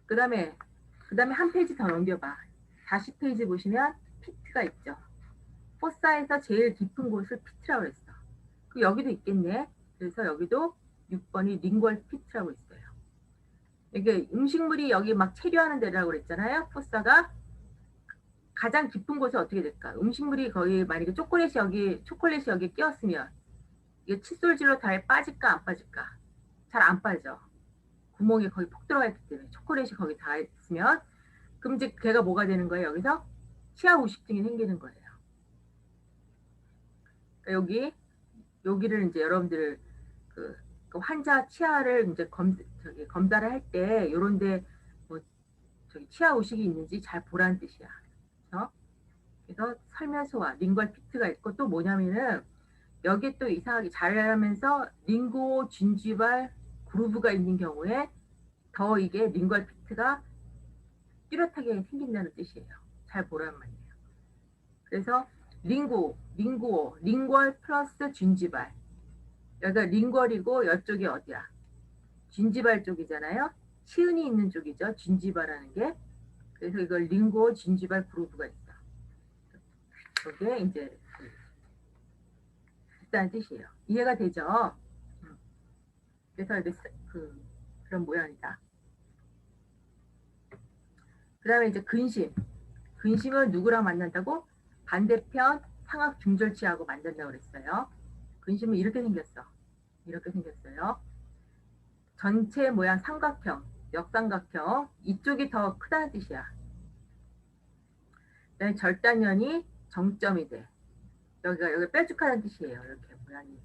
그 다음에 한 페이지 더 넘겨봐. 40페이지 보시면 피트가 있죠. 포사에서 제일 깊은 곳을 피트라고 했어. 여기도 있겠네. 그래서 여기도 6번이 링구얼 피트라고 있어요. 이게 음식물이 여기 막 체류하는 데라고 그랬잖아요. 포사가 가장 깊은 곳에 어떻게 될까? 음식물이 거의 만약에 초콜릿이 여기 끼었으면 이게 칫솔질로 잘 빠질까 안 빠질까? 잘 안 빠져. 구멍이 거의 푹 들어가 있기 때문에 초콜릿이 거기 다 있으면 그럼 이제 걔가 뭐가 되는 거예요? 여기서 치아 우식증이 생기는 거예요. 그러니까 여기를 이제 여러분들 그 환자 치아를 이제 검사를 할 때 이런데 뭐 치아 우식이 있는지 잘 보라는 뜻이야. 그래서 설면소와 링구얼 피트가 있고 또 뭐냐면은 여기에 또 이상하게 자라면서 링고 진지발 그루브가 있는 경우에 더 이게 링구얼 피트가 뚜렷하게 생긴다는 뜻이에요. 잘 보란 말이에요. 그래서 링구얼 플러스 진지발. 여기가 링구얼이고 이쪽이 어디야? 진지발 쪽이잖아요. 치은이 있는 쪽이죠. 진지발하는 게. 그래서 이걸 링고 진지발 그루브가 있어. 그게 이제 있다는 뜻이에요. 이해가 되죠? 그래서 이제 그런 모양이다. 그 다음에 이제 근심. 근심은 누구랑 만난다고? 반대편 상악 중절치하고 만난다고 그랬어요. 근심은 이렇게 생겼어. 이렇게 생겼어요. 전체 모양 삼각형, 역삼각형. 이쪽이 더 크다는 뜻이야. 그다음에 절단면이 정점이 돼. 여기 뾰족하다는 뜻이에요. 이렇게 모양이.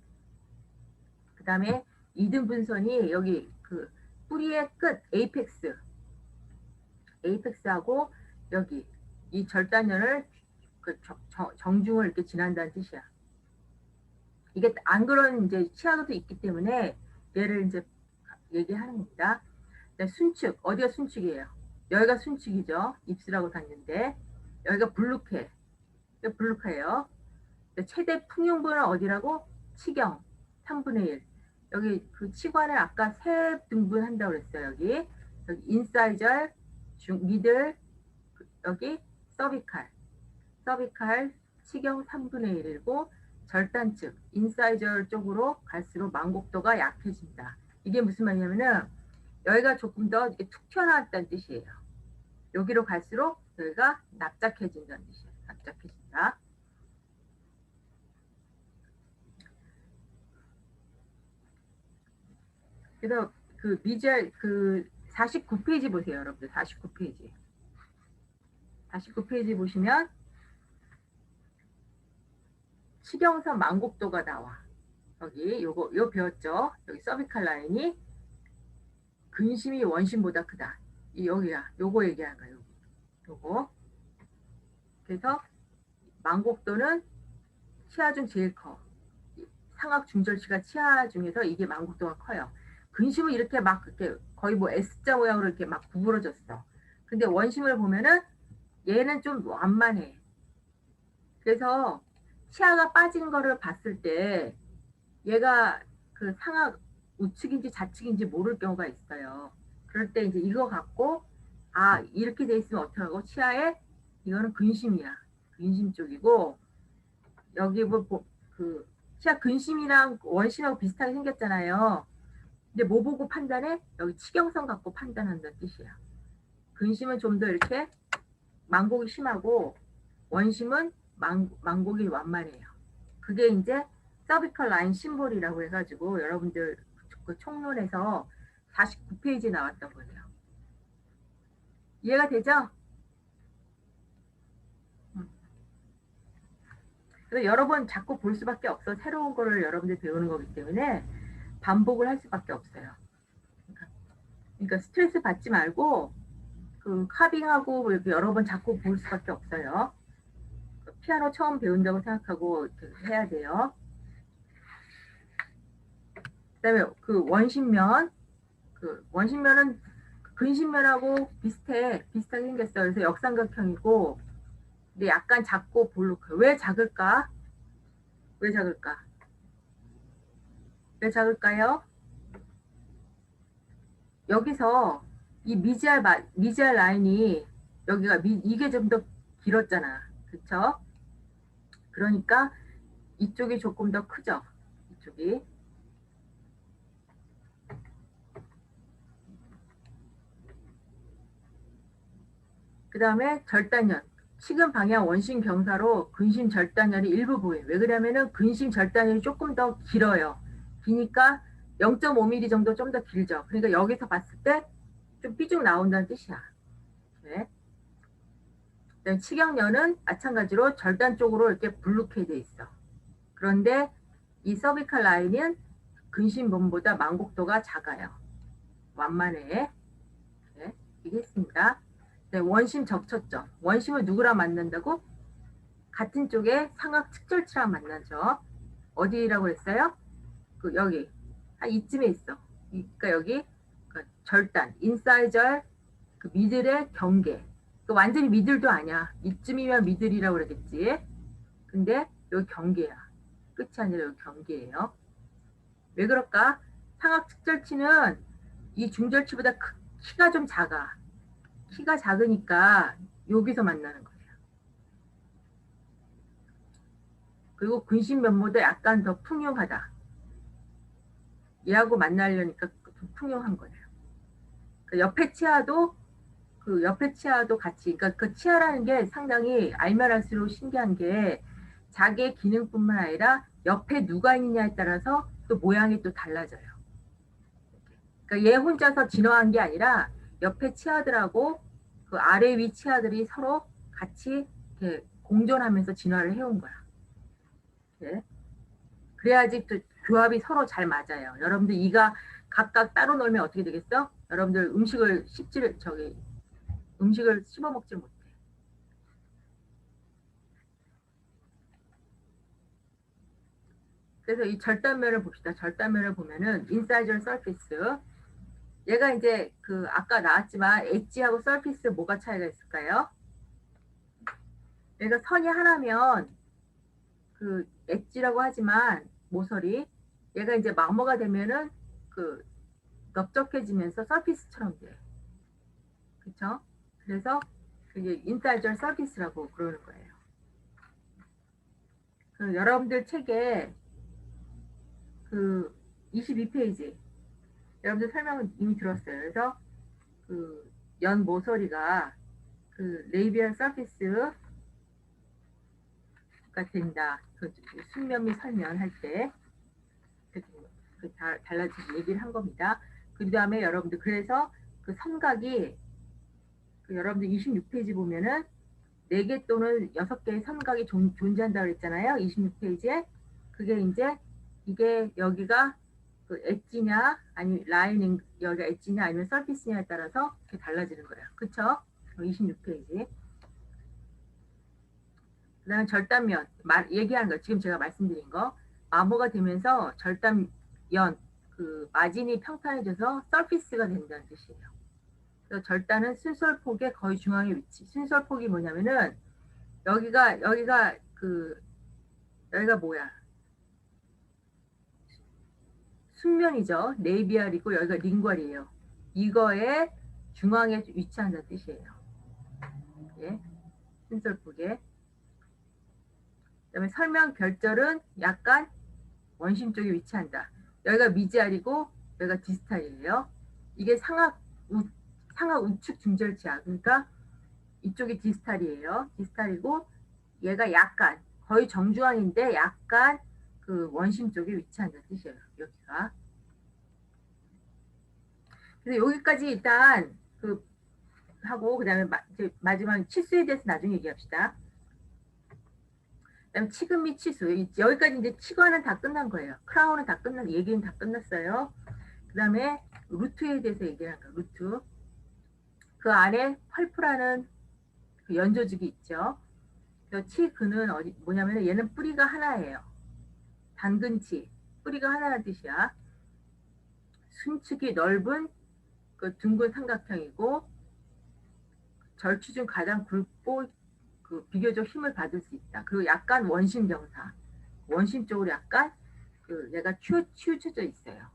그 다음에 이등분선이 여기 그 뿌리의 끝 에이펙스하고 여기 이 절단면을 그 정중을 이렇게 지난다는 뜻이야. 이게 안 그런 이제 치아도 있기 때문에 얘를 이제 얘기하는 겁니다. 순축 어디가 순축이에요? 여기가 순축이죠. 입술하고 닿는데 여기가 블루케, 블루카예요. 최대 풍용부는 어디라고? 치경 3분의 1. 여기 그 치관을 아까 세 등분 한다고 그랬어요. 여기 인사이절, 미들, 여기 서비칼 치경 3분의 1이고 절단측 인사이절 쪽으로 갈수록 망곡도가 약해진다. 이게 무슨 말이냐면은 여기가 조금 더 툭 튀어나왔다는 뜻이에요. 여기로 갈수록 여기가 납작해진다는 뜻이에요. 납작해진다. 그래서 그 미젤 그 49페이지 보세요, 여러분들. 49페이지. 49페이지 보시면 치경선 망곡도가 나와. 여기 요 배웠죠? 여기 서비칼 라인이 근심이 원심보다 크다. 여기야. 요거 얘기하는 거야. 요거. 그래서 망곡도는 치아 중 제일 커. 상악 중절치가 치아 중에서 이게 망곡도가 커요. 근심은 이렇게 막 이렇게 거의 뭐 S자 모양으로 이렇게 막 구부러졌어. 근데 원심을 보면은 얘는 좀 완만해. 그래서 치아가 빠진 거를 봤을 때 얘가 그 상악 우측인지 좌측인지 모를 경우가 있어요. 그럴 때 이제 이거 갖고 아 이렇게 돼 있으면 어떡하고 치아에 이거는 근심이야. 근심 쪽이고 여기 그 치아 근심이랑 원심하고 비슷하게 생겼잖아요. 근데 뭐 보고 판단해? 여기 치경선 갖고 판단한다는 뜻이야. 근심은 좀 더 이렇게 망곡이 심하고 원심은 망곡이 완만해요. 그게 이제 서비컬 라인 심볼이라고 해가지고 여러분들 그 총론에서 49페이지 나왔던 거예요. 이해가 되죠? 그래서 여러 번 자꾸 볼 수밖에 없어. 새로운 거를 여러분들 배우는 거기 때문에 반복을 할 수밖에 없어요. 그러니까 스트레스 받지 말고 그 카빙하고 이렇게 여러 번 자꾸 볼 수밖에 없어요. 피아노 처음 배운다고 생각하고 해야 돼요. 그다음에 그 원심면은 근심면하고 비슷하게 생겼어요. 그래서 역삼각형이고 근데 약간 작고 볼록해. 왜 작을까? 왜 작을까요? 여기서 이 미지알 라인이 여기가 이게 좀 더 길었잖아. 그쵸? 그러니까 이쪽이 조금 더 크죠. 이쪽이. 그 다음에 절단연. 치근 방향 원심 경사로 근심 절단연이 일부 보여요. 왜 그러냐면은 근심 절단연이 조금 더 길어요. 기니까 0.5mm 정도 좀 더 길죠. 그러니까 여기서 봤을 때 좀 삐죽 나온다는 뜻이야. 네. 치경연은 마찬가지로 절단 쪽으로 이렇게 블루케 돼 있어. 그런데 이 서비칼 라인은 근심본보다 만곡도가 작아요. 완만해. 네, 이게 있습니다. 네, 원심 적초점. 원심을 누구랑 만난다고? 같은 쪽에 상악 측절치랑 만나죠. 어디라고 했어요? 그 여기 한 이쯤에 있어. 그러니까 여기 그 절단, 인사이절, 그 미들의 경계. 그 완전히 미들도 아니야. 이쯤이면 미들이라고 그러겠지. 근데 여기 경계야. 끝이 아니라 여기 경계예요. 왜 그럴까? 상악 측절치는 이 중절치보다 키가 좀 작아. 키가 작으니까 여기서 만나는 거예요. 그리고 근심면보다 약간 더 풍요하다. 얘하고 만나려니까 좀 풍요한 거예요. 그 옆에 치아도 같이, 그러니까 그 치아라는 게 상당히 알면 알수록 신기한 게 자기의 기능뿐만 아니라 옆에 누가 있느냐에 따라서 또 모양이 또 달라져요. 그러니까 얘 혼자서 진화한 게 아니라 옆에 치아들하고 그 아래 위 치아들이 서로 같이 이렇게 공존하면서 진화를 해온 거야. 네. 그래야지 또 교합이 서로 잘 맞아요. 여러분들 이가 각각 따로 놀면 어떻게 되겠어? 여러분들 음식을 씹어 먹지 못해. 그래서 이 절단면을 봅시다. 절단면을 보면은 인사이저 서피스. 얘가 이제 그 아까 나왔지만 엣지하고 서피스 뭐가 차이가 있을까요? 얘가 선이 하나면 그 엣지라고 하지만 모서리 얘가 이제 마모가 되면은 그 넓적해지면서 서피스처럼 돼. 그쵸? 그래서 그게 인사이저 서피스라고 그러는 거예요. 그 여러분들 책에 그 22페이지 여러분들 설명은 이미 들었어요. 그래서 그 연 모서리가 그 레이비얼 서피스가 된다. 그 숙면 및 설면할 때 달라진 얘기를 한 겁니다. 그 다음에 여러분들 그래서 그 삼각이 그 여러분들 26페이지 보면은 4개 또는 6개의 삼각이 존재한다고 그랬잖아요. 26페이지에 그게 이제 이게 여기가 그 엣지냐 아니 라이닝 여기가 엣지냐 아니면 서피스냐에 따라서 이렇게 달라지는 거예요. 그쵸? 26페이지. 그 다음에 절단면 얘기하는 거 지금 제가 말씀드린 거 마모가 되면서 절단연 그 마진이 평탄해져서 서피스가 된다는 뜻이에요. 그래서 절단은 순솔폭의 거의 중앙에 위치. 순솔폭이 뭐냐면은 여기가 뭐야? 숙면이죠. 네이비알이고 여기가 링괄이에요. 이거의 중앙에 위치한다는 뜻이에요. 예, 순솔폭에. 그다음에 설명 결절은 약간 원심 쪽에 위치한다. 여기가 미지알이고 여기가 디스탈이에요. 이게 상악 우측 중절치야. 그러니까 이쪽이 디스탈이에요. 디스탈이고 얘가 약간 거의 정중앙인데 약간 그 원심 쪽에 위치한다는 뜻이에요. 여기가. 그래서 여기까지 일단 그 하고 그다음에 마지막 치수에 대해서 나중에 얘기합시다. 그다음에 치근 및 치수 여기까지 이제 치관은 다 끝난 거예요. 크라운은 다 끝난 얘기는 다 끝났어요. 그다음에 루트에 대해서 얘기하는 거예요. 루트 그 안에 펄프라는 그 연조직이 있죠. 그래서 치근은 뭐냐면 얘는 뿌리가 하나예요. 단근치 뿌리가 하나라는 뜻이야. 순측이 넓은 그 둥근 삼각형이고 절추 중 가장 굵고 그 비교적 힘을 받을 수 있다. 그리고 약간 원심 경사, 원심 쪽으로 약간 그 얘가 치우쳐져 있어요.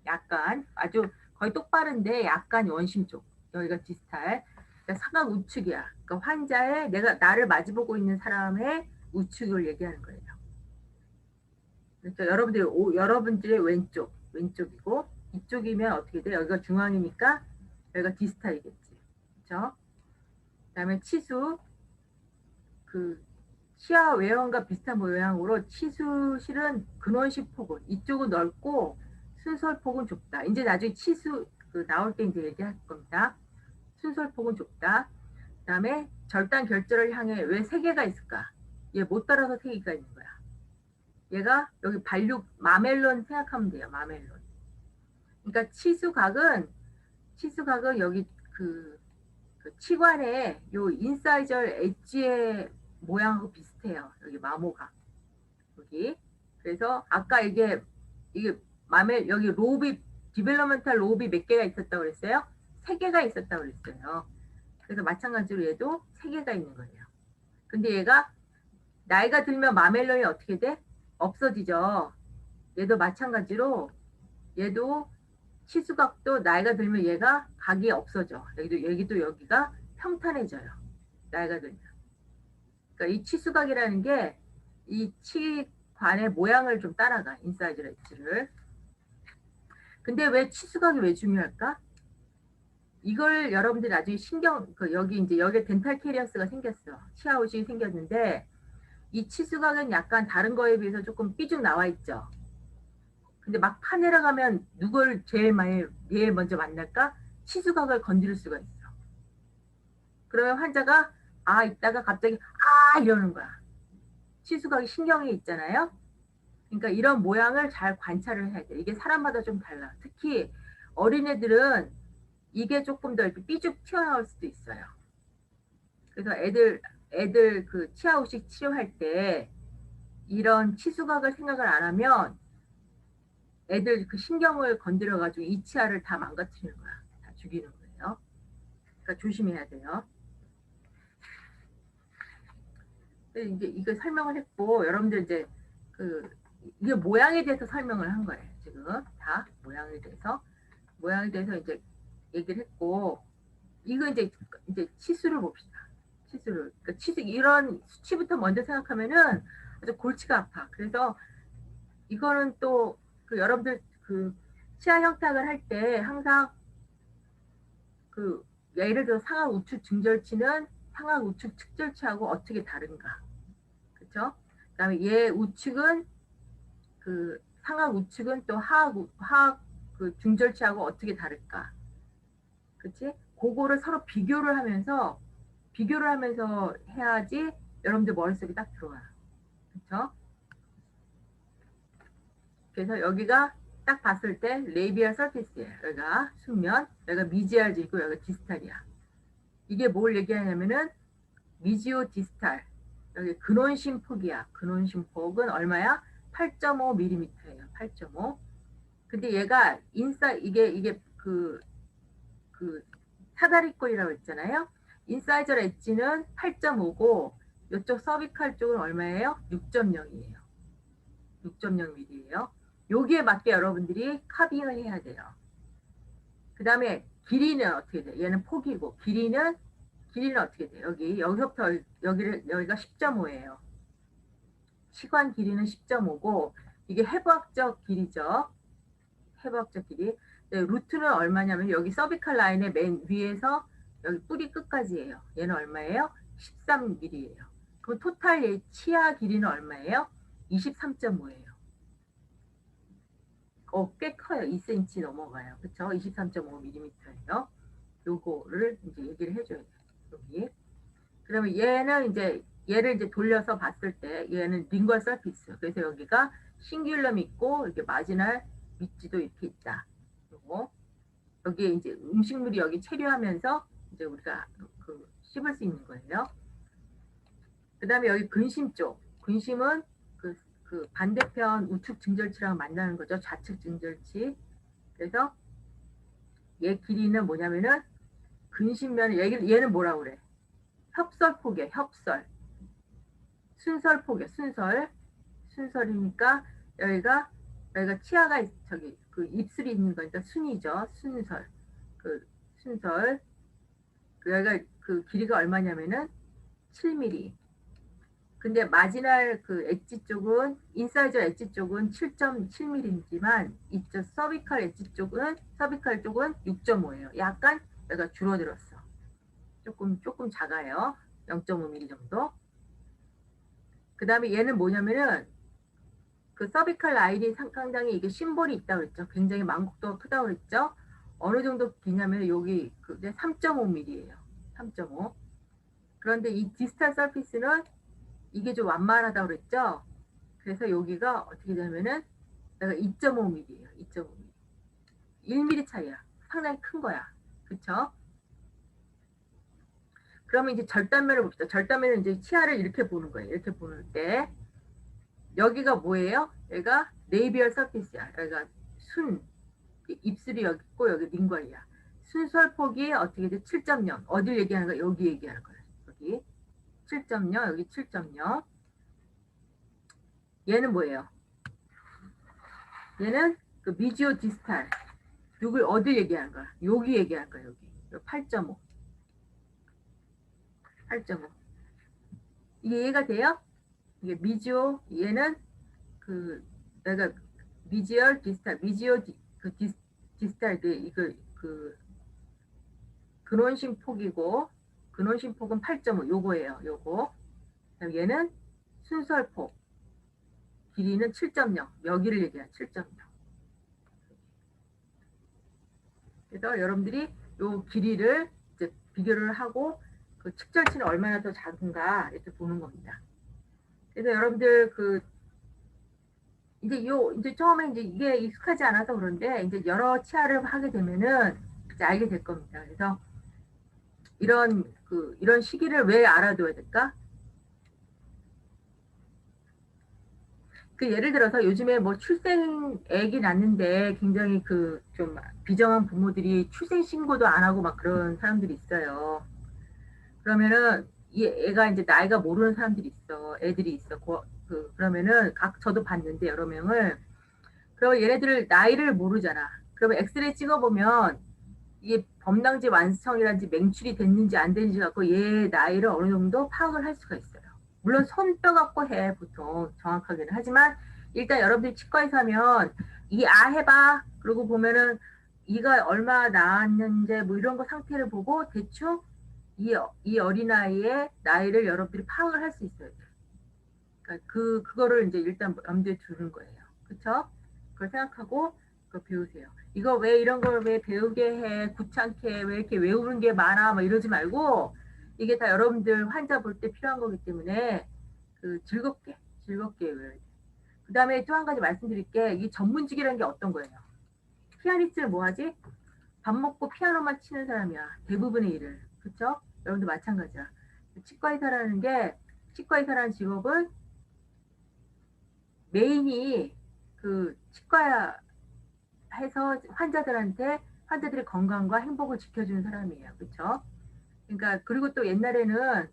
약간 아주 거의 똑바른데 약간 원심 쪽 여기가 디스탈. 그러니까 사각 우측이야. 그러니까 환자의 나를 마주보고 있는 사람의 우측을 얘기하는 거예요. 그러니까 여러분들의 왼쪽이고 이쪽이면 어떻게 돼? 여기가 중앙이니까 여기가 디스탈이겠지. 그렇죠? 그다음에 치수, 그 치아 외형과 비슷한 모양으로 치수 실은 근원식 폭은 이쪽은 넓고 순설폭은 좁다. 이제 나중에 치수 나올 때 이제 얘기할 겁니다. 순설폭은 좁다. 그다음에 절단 결절을 향해 왜 세 개가 있을까? 얘 못 따라서 세 개가 있는 거야. 얘가 여기 반륙 마멜론 생각하면 돼요. 마멜론. 그러니까 치수각은 여기 그 치관의 요 인사이절 엣지의 모양하고 비슷해요. 여기 마모가 여기. 그래서 아까 이게 여기 로비 디벨로멘탈 로비 몇 개가 있었다고 그랬어요? 세 개가 있었다고 그랬어요. 그래서 마찬가지로 얘도 세 개가 있는 거예요. 근데 얘가 나이가 들면 마멜론이 어떻게 돼? 없어지죠. 얘도 마찬가지로 얘도 치수각도 나이가 들면 얘가 각이 없어져. 여기도 여기가 평탄해져요. 나이가 들면. 그러니까 이 치수각이라는 게 이 치관의 모양을 좀 따라가. 인사이드 엣지를. 근데 왜 치수각이 왜 중요할까? 이걸 여러분들이 나중에 여기 이제 여기에 덴탈 캐리어스가 생겼어. 치아 후식이 생겼는데 이 치수각은 약간 다른 거에 비해서 조금 삐죽 나와 있죠. 근데 막 파내려 가면 누굴 제일 먼저 만날까? 치수각을 건드릴 수가 있어. 그러면 환자가 이따가 갑자기 이러는 거야. 치수각이 신경이 있잖아요. 그러니까 이런 모양을 잘 관찰을 해야 돼. 이게 사람마다 좀 달라. 특히 어린애들은 이게 조금 더 이렇게 삐죽 튀어나올 수도 있어요. 그래서 애들 그 치아 후식 치료할 때 이런 치수각을 생각을 안 하면 애들 그 신경을 건드려 가지고 이 치아를 다 망가뜨리는 거야. 다 죽이는 거예요. 그러니까 조심해야 돼요. 이제 이거 설명을 했고 여러분들 이제 이게 모양에 대해서 설명을 한 거예요. 지금 다 모양에 대해서 이제 얘기를 했고 이거 이제 치수를 봅시다. 치수를. 그러니까 치수 이런 수치부터 먼저 생각하면은 아주 골치가 아파. 그래서 이거는 또 여러분들 치아 형탁을 할 때 항상 예를 들어 상악 우측 증절치는 상악 우측 측절치하고 어떻게 다른가. 그렇죠? 그다음에 얘 우측은 상악 우측은 또 하악 중절치하고 어떻게 다를까. 그치? 그거를 서로 비교를 하면서 해야지 여러분들 머릿속에 딱 들어와요. 그렇죠? 그래서 여기가 딱 봤을 때 레이비얼 서피스예요. 여기가 숙면, 여기가 미지알 지고 여기가 디스탈이야. 이게 뭘 얘기하냐면은 미지오 디스탈. 여기 근원심 폭이야. 근원심 폭은 얼마야? 8.5mm예요. 8.5. 근데 얘가 이게 사다리꼴이라고 했잖아요. 인사이저 엣지는 8.5고 이쪽 서비칼 쪽은 얼마예요? 6.0이에요. 6.0mm예요. 여기에 맞게 여러분들이 카빙을 해야 돼요. 그 다음에 길이는 어떻게 돼? 얘는 폭이고 길이는 어떻게 돼? 여기서부터 여기가 10.5예요. 치관 길이는 10.5고 이게 해부학적 길이죠. 해부학적 길이. 네, 루트는 얼마냐면 여기 서비칼 라인의 맨 위에서 여기 뿌리 끝까지예요. 얘는 얼마예요? 13mm예요. 그럼 토탈 치아 길이는 얼마예요? 23.5예요. 꽤 커요. 2cm 넘어가요. 그쵸? 23.5mm예요. 요거를 이제 얘기를 해줘야 돼요. 여기. 그러면 얘는 이제 얘를 이제 돌려서 봤을 때 얘는 링걸 서피스. 그래서 여기가 싱귤럼 있고 이렇게 마지날 밑지도 이렇게 있다. 그리고 여기에 이제 음식물이 여기 체류하면서 이제 우리가 씹을 수 있는 거예요. 그 다음에 여기 근심 쪽. 근심은 그 반대편 우측 증절치랑 만나는 거죠. 좌측 증절치. 그래서 얘 길이는 뭐냐면은 근심면 얘는 뭐라고 그래? 협설폭이야. 협설. 순설폭이야. 순설이니까 여기가 치아가 저기 입술이 있는 거니까 순이죠. 순설. 순설. 여기가 길이가 얼마냐면은 7mm. 근데 마지날 엣지 쪽은 인사이저 엣지 쪽은 7.7mm이지만 이쪽 서비칼 쪽은 6.5예요. 약간 여기가 줄어들었어. 조금 작아요. 0.5mm 정도. 그 다음에 얘는 뭐냐면은 그 서비컬 라인이 상당히 이게 심볼이 있다고 그랬죠. 굉장히 망곡도가 크다고 그랬죠. 어느 정도 기냐면 여기 그게 3.5mm예요. 3.5. 그런데 이 디스탈 서피스는 이게 좀 완만하다고 그랬죠. 그래서 여기가 어떻게 되냐면은 내가 2.5mm예요. 2.5mm. 1mm 차이야. 상당히 큰 거야. 그쵸? 그러면 이제 절단면을 봅시다. 절단면은 이제 치아를 이렇게 보는 거예요. 이렇게 보는 때 여기가 뭐예요? 여기가 네이비얼 서피스야. 여기가 순 입술이 여기 있고 여기 링괄이야. 순설폭이 어떻게 돼? 7.0. 어딜 얘기하는 거야? 여기 얘기하는 거야. 여기 7.0, 여기 7.0. 얘는 뭐예요? 얘는 그 미지오 디스탈. 누굴 어딜 얘기하는 거야? 여기 얘기하는 거야. 여기 8.5. 8.5. 이게 이해가 돼요? 이게 미지오 얘는 그 내가 미지얼 디스탈 미지오 디스탈 그 근원심 폭이고 근원심 폭은 8.5 요거예요. 요거. 얘는 순설폭 길이는 7.0 여기를 얘기해요. 7.0. 그래서 여러분들이 요 길이를 이제 비교를 하고 그 측절치는 얼마나 더 작은가 이렇게 보는 겁니다. 그래서 여러분들 그 이제 처음에 이제 이게 익숙하지 않아서 그런데 이제 여러 치아를 하게 되면은 이제 알게 될 겁니다. 그래서 이런 시기를 왜 알아둬야 될까? 그 예를 들어서 요즘에 뭐 애기 낳는데 굉장히 그 좀 비정한 부모들이 출생 신고도 안 하고 막 그런 사람들이 있어요. 그러면은 이 애가 이제 나이가 모르는 사람들이 있어. 애들이 있어. 그러면은 저도 봤는데 여러 명을. 그러면 얘네들 나이를 모르잖아. 그러면 엑스레이 찍어보면 이게 범당지 완성이란지 맹출이 됐는지 안 됐는지 갖고 얘 나이를 어느 정도 파악을 할 수가 있어요. 물론 손뼈 갖고 해 보통 정확하게는. 하지만 일단 여러분들 치과에서 하면 이 아 해봐. 그러고 보면은 이가 얼마 나왔는지 뭐 이런 거 상태를 보고 대충 이 어린아이의 나이를 여러분들이 파악을 할 수 있어요. 그러니까 그거를 이제 일단 염두에 두는 거예요. 그쵸? 그걸 생각하고 그걸 배우세요. 이거 왜 이런 걸 왜 배우게 해? 귀찮게 왜 이렇게 외우는 게 많아? 막 이러지 말고 이게 다 여러분들 환자 볼 때 필요한 거기 때문에 그 즐겁게 외워야 돼. 그 다음에 또 한 가지 말씀드릴 게 이 전문직이라는 게 어떤 거예요? 피아니스트는 뭐 하지? 밥 먹고 피아노만 치는 사람이야. 대부분의 일을. 그쵸? 여러분도 마찬가지야. 치과 의사라는 직업은 메인이 그 치과 해서 환자들의 건강과 행복을 지켜주는 사람이에요. 그렇죠? 그러니까 그리고 또 옛날에는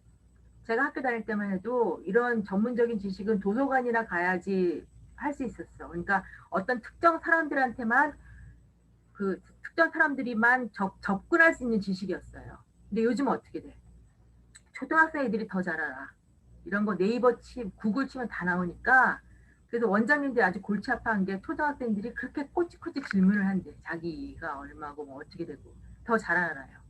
제가 학교 다닐 때만 해도 이런 전문적인 지식은 도서관이나 가야지 할 수 있었어. 그러니까 어떤 특정 사람들한테만 그 특정 사람들이만 접근할 수 있는 지식이었어요. 근데 요즘은 어떻게 돼? 초등학생 애들이 더 잘 알아. 이런 거 구글 치면 다 나오니까 그래서 원장님들이 아주 골치 아파한 게 초등학생들이 그렇게 꼬치꼬치 질문을 한대. 자기가 얼마고 뭐 어떻게 되고 더 잘 알아요.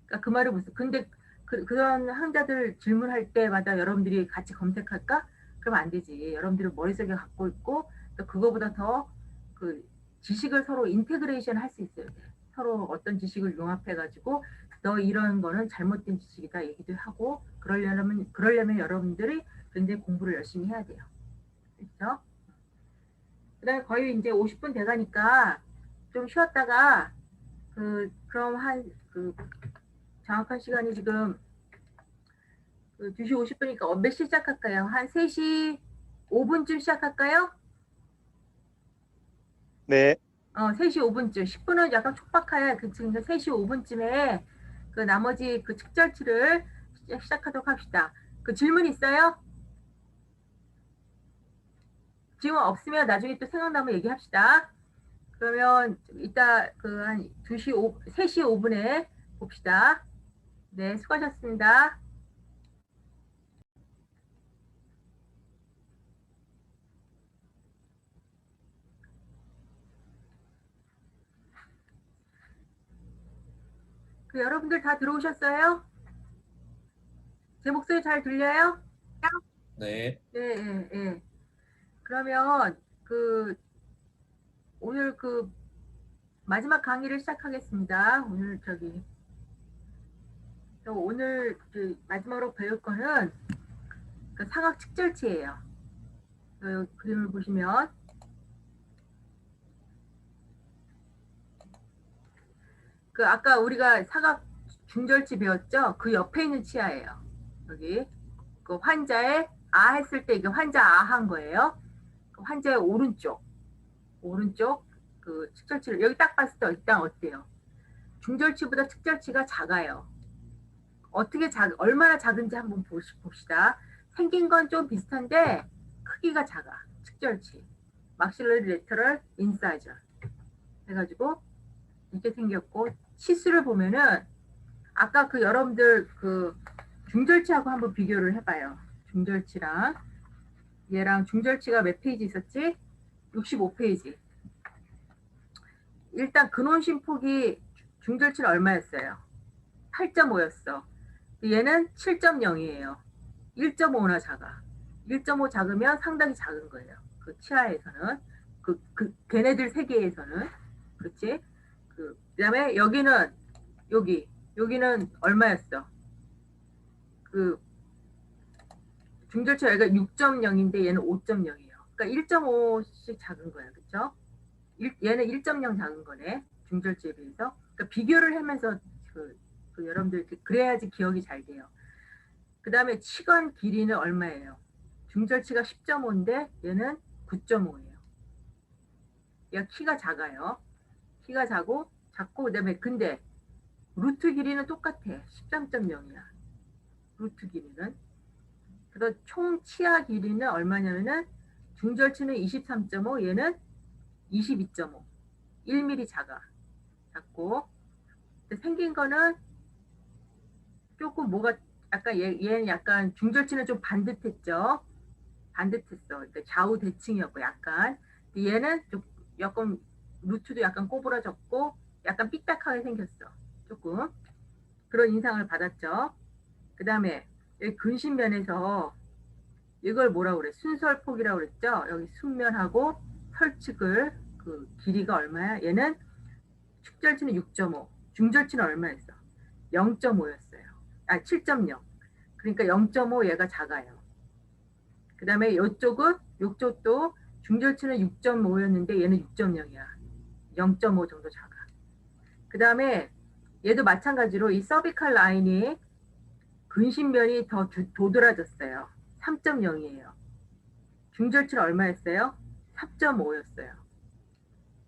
그러니까 그 말이 무슨 근데 그런 환자들 질문할 때마다 여러분들이 같이 검색할까? 그러면 안 되지. 여러분들이 머릿속에 갖고 있고 또 그거보다 더 그 지식을 서로 인테그레이션 할 수 있어야 돼. 서로 어떤 지식을 융합해가지고 너 이런 거는 잘못된 지식이다 얘기도 하고 그러려면 여러분들이 굉장히 공부를 열심히 해야 돼요. 그렇죠? 그다음에 거의 이제 50분 돼가니까 좀 쉬었다가 그럼 그 정확한 시간이 지금 2시 50분이니까 몇 시 시작할까요? 한 3시 5분쯤 시작할까요? 네, 3시 5분쯤. 10분은 약간 촉박해요. 그러니까 3시 5분쯤에 그 나머지 그 측절치를 시작하도록 합시다. 그 질문 있어요? 지금 없으면 나중에 또 생각나면 얘기합시다. 그러면 이따 그 한 3시 5분에 봅시다. 네, 수고하셨습니다. 여러분들 다 들어오셨어요? 제 목소리 잘 들려요? 네. 네, 예, 예. 그러면 그 오늘 그 마지막 강의를 시작하겠습니다. 오늘 오늘 그 마지막으로 배울 거는 그 상학 측절치예요. 그 그림을 보시면 그 아까 우리가 사각 중절치 배웠죠? 그 옆에 있는 치아예요. 여기 그 환자의 아 했을 때 이게 환자 아 한 거예요. 그 환자의 오른쪽 그 측절치를 여기 딱 봤을 때 일단 어때요? 중절치보다 측절치가 작아요. 어떻게 얼마나 작은지 한번 봅시다. 생긴 건 좀 비슷한데 크기가 작아. 측절치. 막실러리 레터럴 인사이저 해가지고 이렇게 생겼고 치수를 보면은 아까 그 여러분들 그 중절치하고 한번 비교를 해봐요. 중절치랑 얘랑 중절치가 몇 페이지 있었지? 65페이지. 일단 근원심폭이 중절치는 얼마였어요? 8.5였어. 얘는 7.0이에요. 1.5나 작아. 1.5 작으면 상당히 작은 거예요. 그 치아에서는. 걔네들 세계에서는. 그치? 그다음에 여기는 얼마였어? 그 중절치 여기가 6.0인데 얘는 5.0이에요. 그러니까 1.5씩 작은 거야. 그쵸? 얘는 1.0 작은 거네. 중절치에 비해서. 그러니까 비교를 하면서 여러분들 그래야지 기억이 잘 돼요. 그 다음에 치관 길이는 얼마예요? 중절치가 10.5인데 얘는 9.5예요. 얘가 키가 작아요. 키가 작고 그다음에 근데 루트 길이는 똑같아. 13.0이야. 루트 길이는. 그래서 총 치아 길이는 얼마냐면은 중절치는 23.5, 얘는 22.5. 1mm 작고. 생긴 거는 조금 뭐가 약간 얘는 약간 중절치는 좀 반듯했죠. 반듯했어. 그러니까 좌우 대칭이었고 약간. 얘는 좀 약간 루트도 약간 꼬부라졌고 약간 삐딱하게 생겼어. 조금 그런 인상을 받았죠. 그 다음에 여기 근신면에서 이걸 뭐라고 그래? 순설폭이라고 그랬죠. 여기 순면하고 설측을 그 길이가 얼마야? 얘는 축절치는 6.5, 중절치는 얼마였어? 0.5였어요. 아 7.0. 그러니까 0.5 얘가 작아요. 그 다음에 이쪽도 중절치는 6.5였는데 얘는 6.0이야. 0.5 정도 작아. 그 다음에 얘도 마찬가지로 이 서비칼 라인이 근신면이 더 도드라졌어요. 3.0이에요. 중절치는 얼마였어요? 4.5였어요.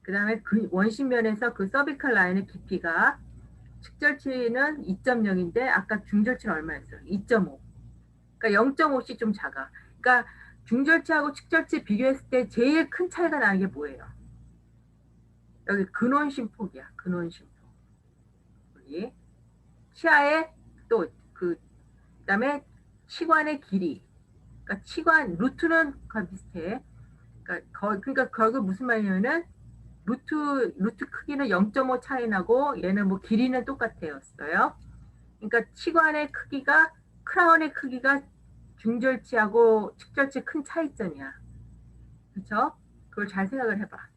그 다음에 원심면에서 그 서비칼 라인의 깊이가 측절치는 2.0인데 아까 중절치는 얼마였어요? 2.5. 그러니까 0.5씩 좀 작아. 그러니까 중절치하고 측절치 비교했을 때 제일 큰 차이가 나는 게 뭐예요? 여기 근원심폭이야. 근원심폭. 여기 치아의 또 그다음에 치관의 길이. 그러니까 치관 루트는 거의 비슷해. 그러니까 결국 무슨 말이냐면은 루트 크기는 0.5 차이 나고 얘는 뭐 길이는 똑같았어요. 그러니까 치관의 크기가 크라운의 크기가 중절치하고 측절치 큰 차이점이야. 그렇죠? 그걸 잘 생각을 해봐.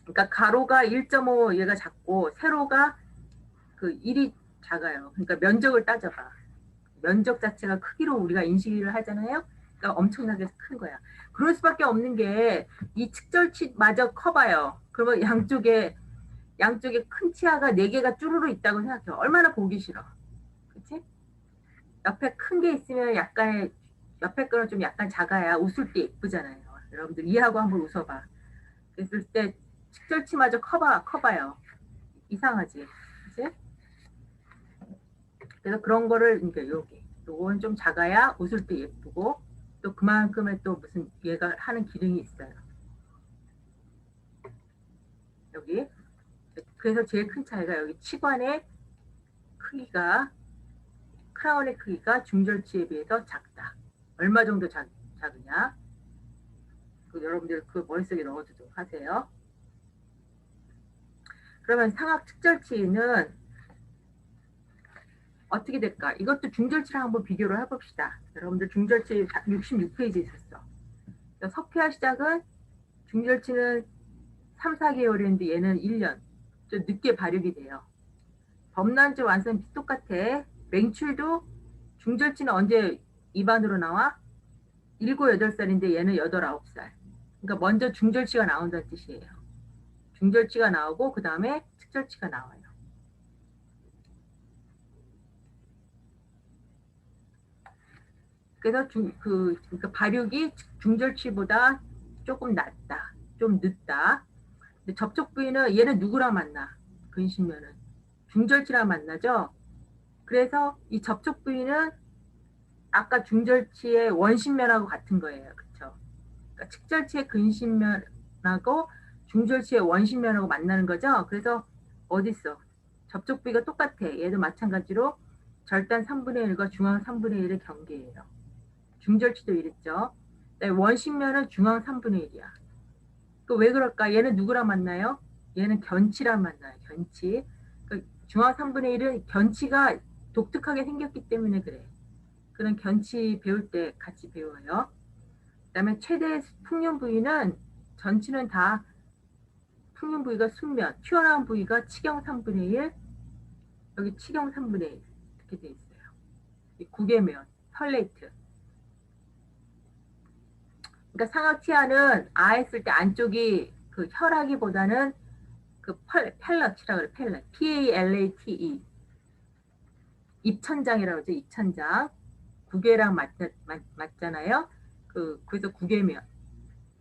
그러니까 가로가 1.5 얘가 작고 세로가 그 1이 작아요. 그러니까 면적을 따져봐. 면적 자체가 크기로 우리가 인식을 하잖아요. 그러니까 엄청나게 큰 거야. 그럴 수밖에 없는 게 이 측절치마저 커봐요. 그러면 양쪽에 큰 치아가 4개가 쭈루루 있다고 생각해요. 얼마나 보기 싫어. 그치? 옆에 큰 게 있으면 약간 옆에 거는 좀 약간 작아야 웃을 때 예쁘잖아요. 여러분들 이해하고 한번 웃어봐. 그랬을 때 측절치마저 커봐요. 이상하지. 그치? 그래서 그런 거를 그러니까 요건 좀 작아야 웃을 때 예쁘고 또 그만큼의 또 무슨 얘가 하는 기능이 있어요. 여기. 그래서 제일 큰 차이가 여기 치관의 크기가 크라운의 크기가 중절치에 비해서 작다. 얼마 정도 작으냐? 여러분들 그 머릿속에 넣어두도록 하세요. 그러면 상악 측절치는 어떻게 될까? 이것도 중절치랑 한번 비교를 해봅시다. 여러분들 중절치 66페이지 있었어. 석회화 시작은 중절치는 3, 4개월인데 얘는 1년. 좀 늦게 발육이 돼요. 범란주 완성 똑같아. 맹출도 중절치는 언제 입안으로 나와? 7, 8살인데 얘는 8, 9살. 그러니까 먼저 중절치가 나온다는 뜻이에요. 중절치가 나오고 그 다음에 측절치가 나와요. 그래서 그러니까 발육이 중절치보다 조금 낮다. 좀 늦다. 근데 접촉 부위는 얘는 누구랑 만나? 근신면은. 중절치랑 만나죠? 그래서 이 접촉 부위는 아까 중절치의 원심면하고 같은 거예요. 그쵸? 그러니까 측절치의 근신면하고 중절치의 원심면하고 만나는 거죠. 그래서 어딨어? 접촉 부위가 똑같아. 얘도 마찬가지로 절단 3분의 1과 중앙 3분의 1의 경계예요. 중절치도 이랬죠. 원심면은 중앙 3분의 1이야. 그 왜 그럴까? 얘는 누구랑 만나요? 얘는 견치랑 만나요. 견치. 그 중앙 3분의 1은 견치가 독특하게 생겼기 때문에 그래. 그런 견치 배울 때 같이 배워요. 그다음에 최대 풍년 부위는 전치는 다 풍년 부위가 순면, 튀어나온 부위가 치경 3분의 1, 여기 치경 3분의 1 이렇게 돼 있어요. 이 구개면, 펄레이트. 그러니까 상하치아는 아 했을 때 안쪽이 그 혈하기보다는 그 펠럿이라고 그래. 펠럿. PALATE. 입천장이라고 하죠. 입천장. 구개랑 맞잖아요. 그래서 구개면.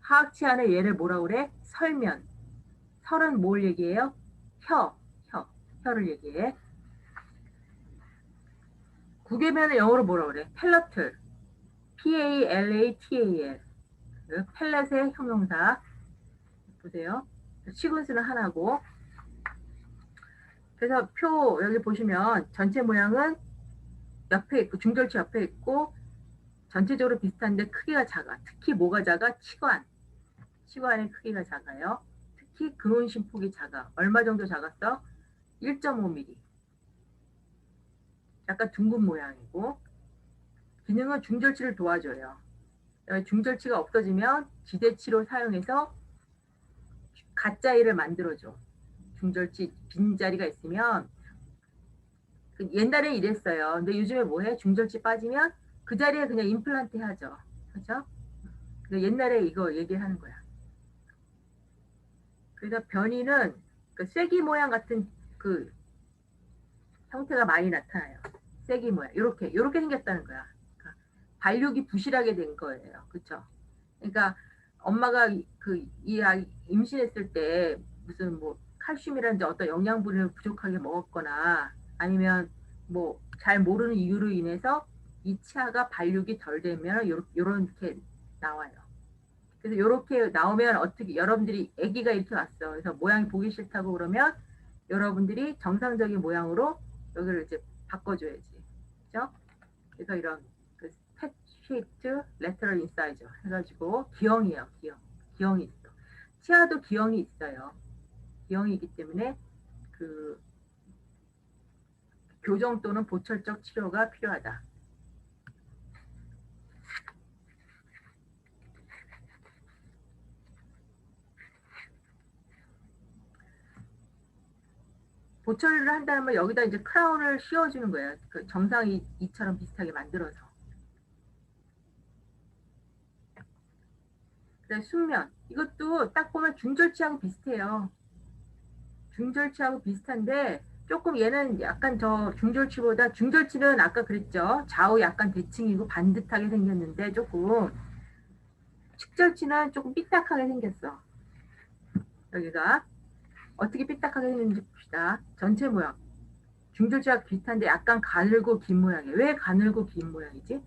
하악치아는 얘를 뭐라고 그래? 설면. 설은 뭘 얘기해요? 혀를 얘기해. 구개면은 영어로 뭐라고 그래? 펠러틀. PALATAL. 펠렛의 형용사. 보세요. 시군수는 하나고. 그래서 표 여기 보시면 전체 모양은 옆에 있고 중절치 옆에 있고 전체적으로 비슷한데 크기가 작아. 특히 뭐가 작아? 치관의 크기가 작아요. 특히 근원심폭이 작아. 얼마 정도 작았어? 1.5mm. 약간 둥근 모양이고 기능은 중절치를 도와줘요. 중절치가 없어지면 지대치로 사용해서 가짜이를 만들어줘. 중절치 빈자리가 있으면 옛날에 이랬어요. 근데 요즘에 뭐해? 중절치 빠지면 그 자리에 그냥 임플란트 하죠. 그렇죠? 옛날에 이거 얘기하는 거야. 그래서 변이는 그 쐐기 모양 같은 그 형태가 많이 나타나요. 쐐기 모양. 이렇게 생겼다는 거야. 그러니까 발육이 부실하게 된 거예요. 그렇죠? 그러니까 엄마가 이 아이 임신했을 때 무슨 뭐 칼슘이라든지 어떤 영양분을 부족하게 먹었거나 아니면 뭐 잘 모르는 이유로 인해서 이 치아가 발육이 덜 되면 요렇게 나와요. 그래서 이렇게 나오면 어떻게 여러분들이 아기가 이렇게 왔어. 그래서 모양이 보기 싫다고 그러면 여러분들이 정상적인 모양으로 여기를 이제 바꿔줘야지. 그죠? 그래서 이런 그 pet shaped lateral incisor 해가지고 기형이에요. 기형이 있어. 치아도 기형이 있어요. 기형이 있기 때문에 그 교정 또는 보철적 치료가 필요하다. 보철을 한다면 여기다 이제 크라운을 씌워주는 거예요. 그 정상 이처럼 비슷하게 만들어서. 그다음 순면. 이것도 딱 보면 중절치하고 비슷해요. 중절치하고 비슷한데 조금 얘는 약간 저 중절치는 아까 그랬죠. 좌우 약간 대칭이고 반듯하게 생겼는데 조금 측절치는 조금 삐딱하게 생겼어. 여기가 어떻게 삐딱하게 생겼는지 봅시다. 전체 모양. 중절치와 비슷한데 약간 가늘고 긴 모양이에요. 왜 가늘고 긴 모양이지?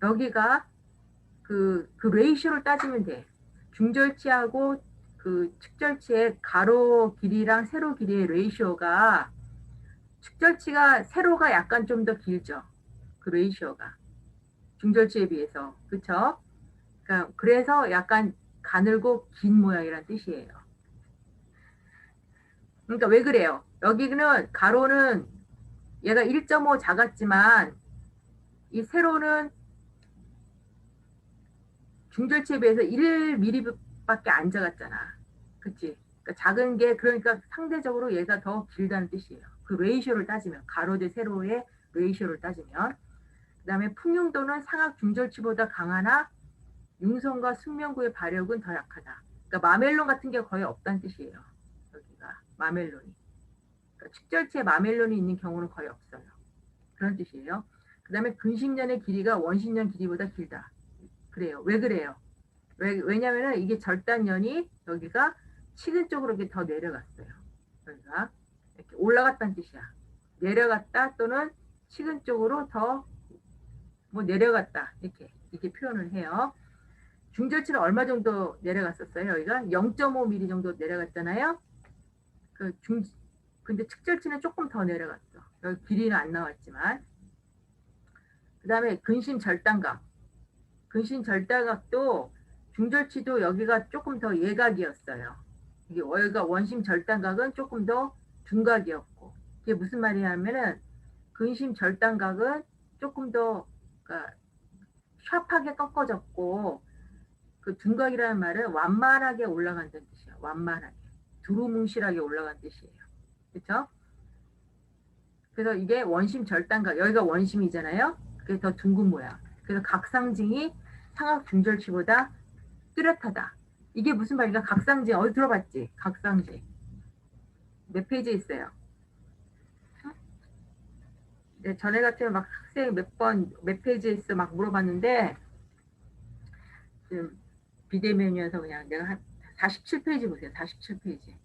여기가 그 레이쇼를 따지면 돼. 중절치하고 그 측절치의 가로 길이랑 세로 길이의 레이쇼가 측절치가 세로가 약간 좀 더 길죠. 그 레이쇼가 중절치에 비해서 그렇죠? 그러니까 그래서 약간 가늘고 긴 모양이란 뜻이에요. 그러니까 왜 그래요? 여기는 가로는 얘가 1.5 작았지만 이 세로는 중절치에 비해서 1mm밖에 안 작았잖아. 그치? 그러니까 작은 게 그러니까 상대적으로 얘가 더 길다는 뜻이에요. 그 레이쇼를 따지면 가로 대 세로의 레이쇼를 따지면 그 다음에 풍용도는 상악 중절치보다 강하나 융성과 숙면구의 발력은 더 약하다. 그러니까 마멜론 같은 게 거의 없다는 뜻이에요. 여기가 마멜론이. 그러니까 축절치에 마멜론이 있는 경우는 거의 없어요. 그런 뜻이에요. 그 다음에 근신년의 길이가 원신년 길이보다 길다. 그래요. 왜 그래요? 왜냐면은 이게 절단년이 여기가 치근 쪽으로 이렇게 더 내려갔어요. 여기가 이렇게 올라갔다는 뜻이야. 내려갔다 또는 치근 쪽으로 더 뭐 내려갔다 이렇게 표현을 해요. 중절치는 얼마 정도 내려갔었어요? 여기가 0.5mm 정도 내려갔잖아요. 근데 측절치는 조금 더 내려갔어. 여기 길이는 안 나왔지만. 그 다음에 근심 절단각. 근심 절단각도 중절치도 여기가 조금 더 예각이었어요. 여기가 원심 절단각은 조금 더 둔각이었고. 이게 무슨 말이냐면은 근심 절단각은 조금 더 그러니까 샤프하게 꺾어졌고 그 둔각이라는 말은 완만하게 올라간다는 뜻이에요. 완만하게. 두루뭉실하게 올라간 뜻이에요. 그렇죠? 그래서 이게 원심 절단각, 여기가 원심이잖아요. 그게 더 둥근 모양. 그래서 각상징이 상악 중절치보다 뚜렷하다. 이게 무슨 말인가? 각상징 어디 들어봤지? 각상징 몇 페이지에 있어요? 네, 전에 같으면 막 학생 몇 페이지에 있어 막 물어봤는데 지금 비대면이어서 그냥 내가 한 47페이지 보세요. 47페이지.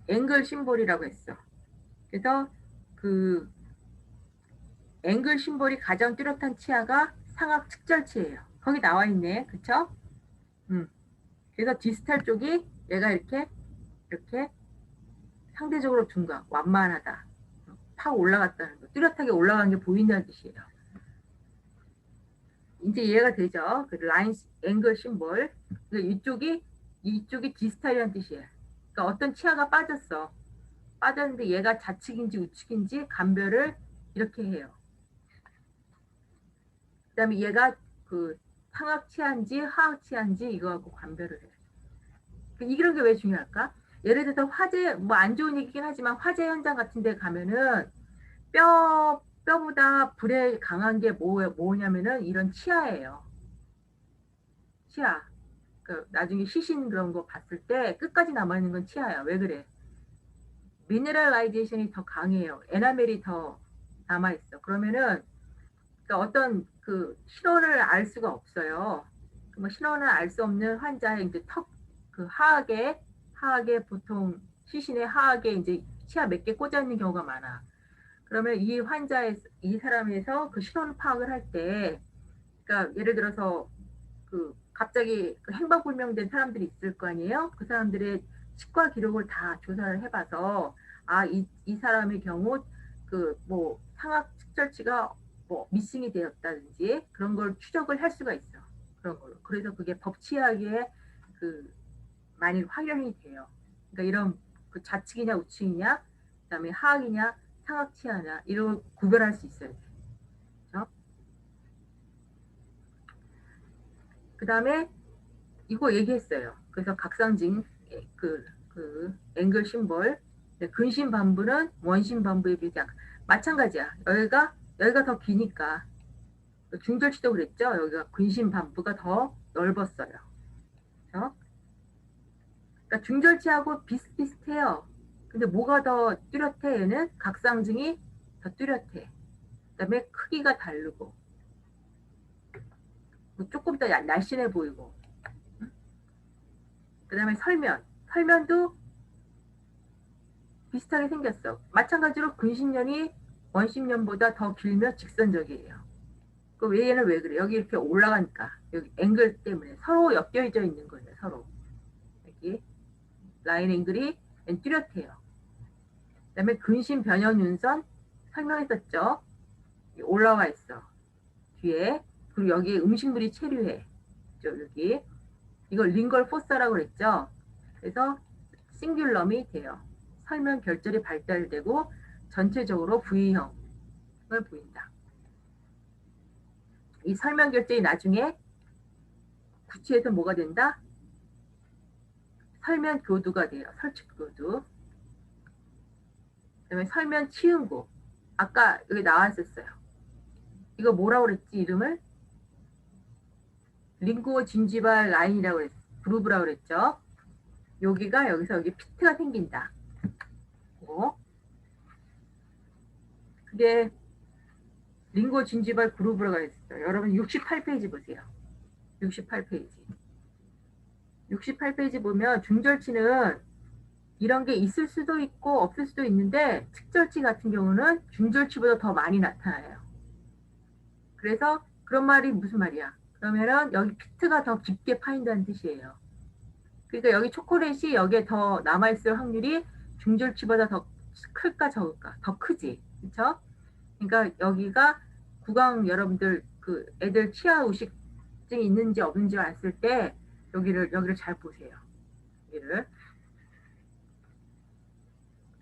앵글 심볼이라고 했어. 그래서 그 앵글 심볼이 가장 뚜렷한 치아가 상악 측절치예요. 거기 나와 있네. 그쵸? 그래서 디스탈 쪽이 얘가 이렇게 상대적으로 둔각, 완만하다. 팍 올라갔다는 거. 뚜렷하게 올라간 게 보인다는 뜻이에요. 이제 이해가 되죠? 그 라인 앵글 심볼. 이쪽이 디스탈이라는 뜻이에요. 그러니까 어떤 치아가 빠졌어. 빠졌는데 얘가 좌측인지 우측인지 감별을 이렇게 해요. 그 다음에 얘가 그 상악 치아인지 하악 치아인지 이거하고 감별을 해요. 이런 게 왜 중요할까? 예를 들어서 화재, 뭐 안 좋은 얘기긴 하지만 화재 현장 같은 데 가면은 뼈보다 불에 강한 게 뭐냐면은 이런 치아예요. 치아. 그 나중에 시신 그런 거 봤을 때 끝까지 남아있는 건 치아야. 왜 그래? 미네랄라이제이션이 더 강해요. 에나멜이 더 남아있어. 그러면은 그러니까 어떤 그 신원을 알 수가 없어요. 뭐 신원을 알 수 없는 환자의 이제 그 하악에 보통 시신의 하악에 이제 치아 몇 개 꽂아 있는 경우가 많아. 그러면 이 사람에서 그 신원 파악을 할 때, 그러니까 예를 들어서 그 갑자기 그 행방불명된 사람들이 있을 거 아니에요? 그 사람들의 치과 기록을 다 조사를 해봐서 이 사람의 경우 그 뭐 상악 측절치가 뭐 미싱이 되었다든지 그런 걸 추적을 할 수가 있어. 그런 걸로. 그래서 그게 법치학에 그 많이 활용이 돼요. 그러니까 이런 그 좌측이냐 우측이냐, 그다음에 하악이냐 상악치아냐 이런 걸 구별할 수 있어요. 그렇죠? 그다음에 이거 얘기했어요. 그래서 각상징 그 앵글 심볼 근심 반부는 원심 반부에 비해 마찬가지야. 여기가 더 기니까 중절치도 그랬죠. 여기가 근심 반부가 더 넓었어요. 그렇죠? 그러니까 중절치하고 비슷비슷해요. 근데 뭐가 더 뚜렷해? 얘는 각상증이 더 뚜렷해. 그다음에 크기가 다르고 조금 더 날씬해 보이고. 그다음에 설면도 비슷하게 생겼어. 마찬가지로 근신년이 원심년보다 더 길며 직선적이에요. 그 얘는 왜 그래? 여기 이렇게 올라가니까 여기 앵글 때문에 서로 엮여져 있는 거예요. 서로 여기 라인 앵글이 뚜렷해요. 그다음에 근심 변형 윤선 설명했었죠. 올라와 있어 뒤에. 그리고 여기 음식물이 체류해. 여기 이걸 링걸 포사라고 그랬죠. 그래서 싱귤럼이 돼요. 설명 결절이 발달되고 전체적으로 V형을 보인다. 이 설명 결정이 나중에 구체에서 뭐가 된다? 설면 교두가 돼요. 설측 교두. 그다음에 설면 치은구. 아까 여기 나왔었어요. 이거 뭐라고 그랬지? 이름을? 링구어 진지발 라인이라고 그랬어. 그루브라고 그랬죠. 여기가 여기서 여기 피트가 생긴다. 그게 링구어 진지발 그루브라고 했어요. 여러분 68페이지 보세요. 68페이지. 68페이지 보면 중절치는 이런 게 있을 수도 있고 없을 수도 있는데 측절치 같은 경우는 중절치보다 더 많이 나타나요. 그래서 그런 말이 무슨 말이야? 그러면은 여기 피트가 더 깊게 파인다는 뜻이에요. 그러니까 여기 초콜릿이 여기에 더 남아있을 확률이 중절치보다 더 클까 적을까? 더 크지. 그렇죠? 그러니까 여기가 구강 여러분들 그 애들 치아 의식증이 있는지 없는지 봤을 때 여기를 잘 보세요. 여기를.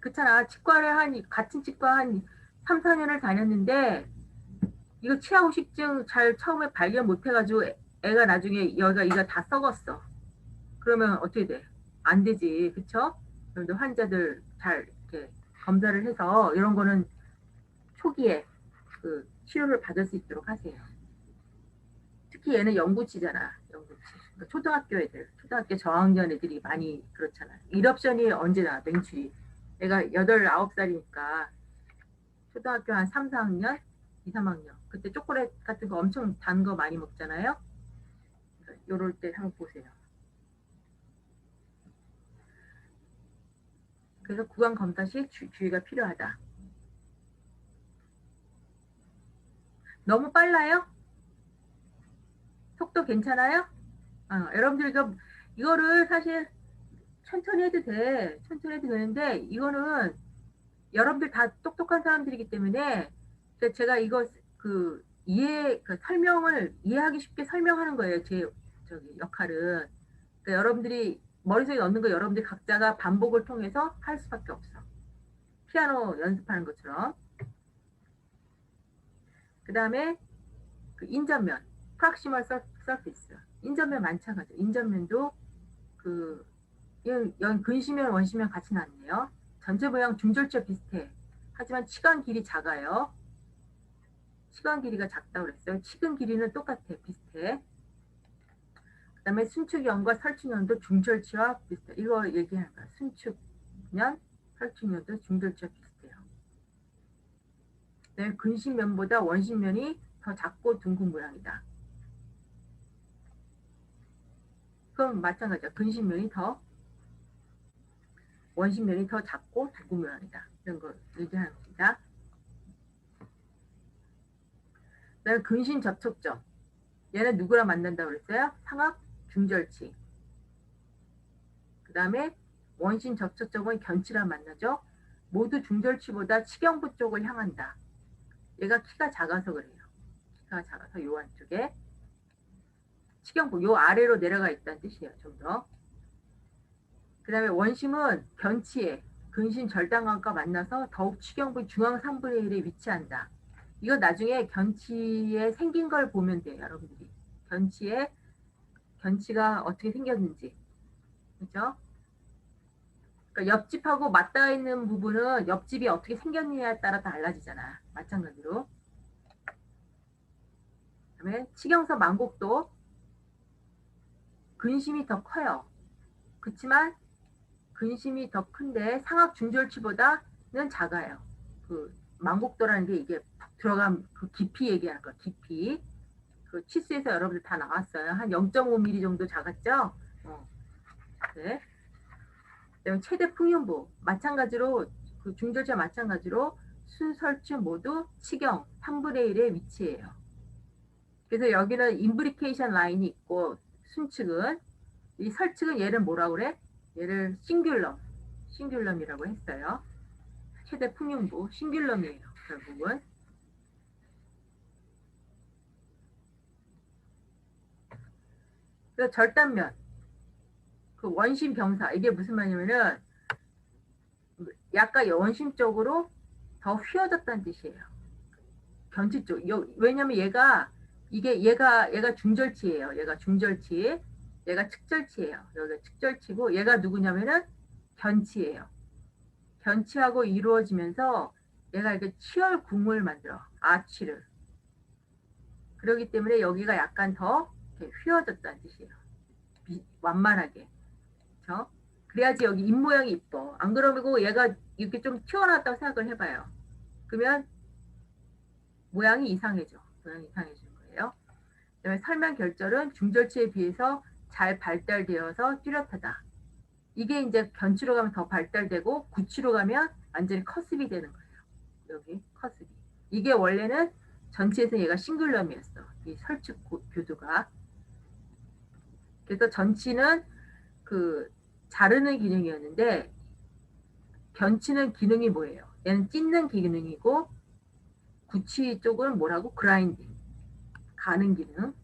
그렇잖아. 치과를 같은 치과 한 3, 4년을 다녔는데 이거 치아 의식증 잘 처음에 발견 못 해가지고 애가 나중에 여기가 이가 다 썩었어. 그러면 어떻게 돼? 안 되지. 그쵸? 여러분들 환자들 잘 이렇게 검사를 해서 이런 거는 초기에 그 치료를 받을 수 있도록 하세요. 특히 얘는 영구치잖아. 영구치. 그러니까 초등학교 애들, 초등학교 저학년 애들이 많이 그렇잖아. 1옵션이 언제 나와? 맹출이. 얘가 8, 9살이니까 초등학교 한 3, 4학년, 2, 3학년. 그때 초콜릿 같은 거 엄청 단 거 많이 먹잖아요. 요럴 때 한번 보세요. 그래서 구강 검사 시 주의가 필요하다. 너무 빨라요? 속도 괜찮아요? 여러분들 이거를 사실 천천히 해도 돼. 천천히 해도 되는데 이거는 여러분들 다 똑똑한 사람들이기 때문에 제가 이거 그 설명을 이해하기 쉽게 설명하는 거예요. 제 역할은. 그러니까 여러분들이 머릿속에 넣는 거 여러분들 각자가 반복을 통해서 할 수밖에 없어. 피아노 연습하는 것처럼. 그 다음에 그 인전면, 프락시멀 서피스. 인전면 마찬가지죠. 인전면도 그 근시면 원시면 같이 나왔네요. 전체 모양 중절치와 비슷해. 하지만 치관 길이 작아요. 치관 길이가 작다고 그랬어요. 치근 길이는 똑같아. 비슷해. 그 다음에 순축연과 설축연도 중절치와 비슷해. 이거 얘기하는 거야. 순축연, 설축연도 중절치와 비슷해요. 네, 근신면보다 원신면이 더 작고 둥근 모양이다. 그럼 마찬가지야. 근신면이 더 원신면이 더 작고 둥근 모양이다. 이런 거 얘기하는 겁니다. 그다음에 근신 접촉점. 얘는 누구랑 만난다고 그랬어요? 상악 중절치. 그 다음에 원신 접촉점은 견치랑 만나죠. 모두 중절치보다 치경부 쪽을 향한다. 얘가 키가 작아서 그래요. 키가 작아서 요 안쪽에 치경부 요 아래로 내려가 있다는 뜻이에요. 좀 더. 그 다음에 원심은 견치에 근신 절단관과 만나서 더욱 치경부 중앙 3분의 1에 위치한다. 이거 나중에 견치에 생긴 걸 보면 돼요. 여러분들이. 견치가 어떻게 생겼는지. 그죠? 그러니까 옆집하고 맞닿아 있는 부분은 옆집이 어떻게 생겼느냐에 따라 달라지잖아. 마찬가지로. 그다음에 치경서 만곡도 근심이 더 커요. 그렇지만 근심이 더 큰데 상악 중절치보다는 작아요. 그 만곡도라는 게 이게 들어간 그 깊이 얘기하는 거. 깊이. 그 치수에서 여러분들 다 나왔어요. 한 0.5mm 정도 작았죠? 네. 최대 풍윤부 마찬가지로 그 중절차 마찬가지로 순설축 모두 치경 3분의 1의 위치예요. 그래서 여기는 임브리케이션 라인이 있고 순측은 이 설측은 얘를 뭐라고 그래? 얘를 싱귤럼이라고 했어요. 최대 풍윤부 싱귤럼이에요. 결국은. 그래서 절단면 그 원심 병사 이게 무슨 말이냐면은 약간 원심적으로 더 휘어졌다는 뜻이에요. 견치 쪽. 왜냐면 얘가 중절치예요. 얘가 중절치. 얘가 측절치예요. 여기가 측절치고 얘가 누구냐면은 견치예요. 견치하고 이루어지면서 얘가 이렇게 치열궁을 만들어. 아치를. 그렇기 때문에 여기가 약간 더 이렇게 휘어졌다는 뜻이에요. 완만하게. 그렇죠? 그래야지 여기 입 모양이 이뻐. 안 그러면 얘가 이렇게 좀 튀어나왔다고 생각을 해봐요. 그러면 모양이 이상해져. 모양이 이상해지는 거예요. 그다음에 설명 결절은 중절치에 비해서 잘 발달되어서 뚜렷하다. 이게 이제 견치로 가면 더 발달되고 구치로 가면 완전히 커습이 되는 거예요. 여기 커습이. 이게 원래는 전체에서 얘가 싱글럼이었어. 이 설측 교두가. 그래서 전치는 그 자르는 기능이었는데 견치는 기능이 뭐예요? 얘는 찢는 기능이고 구치 쪽은 뭐라고? 그라인딩. 가는 기능.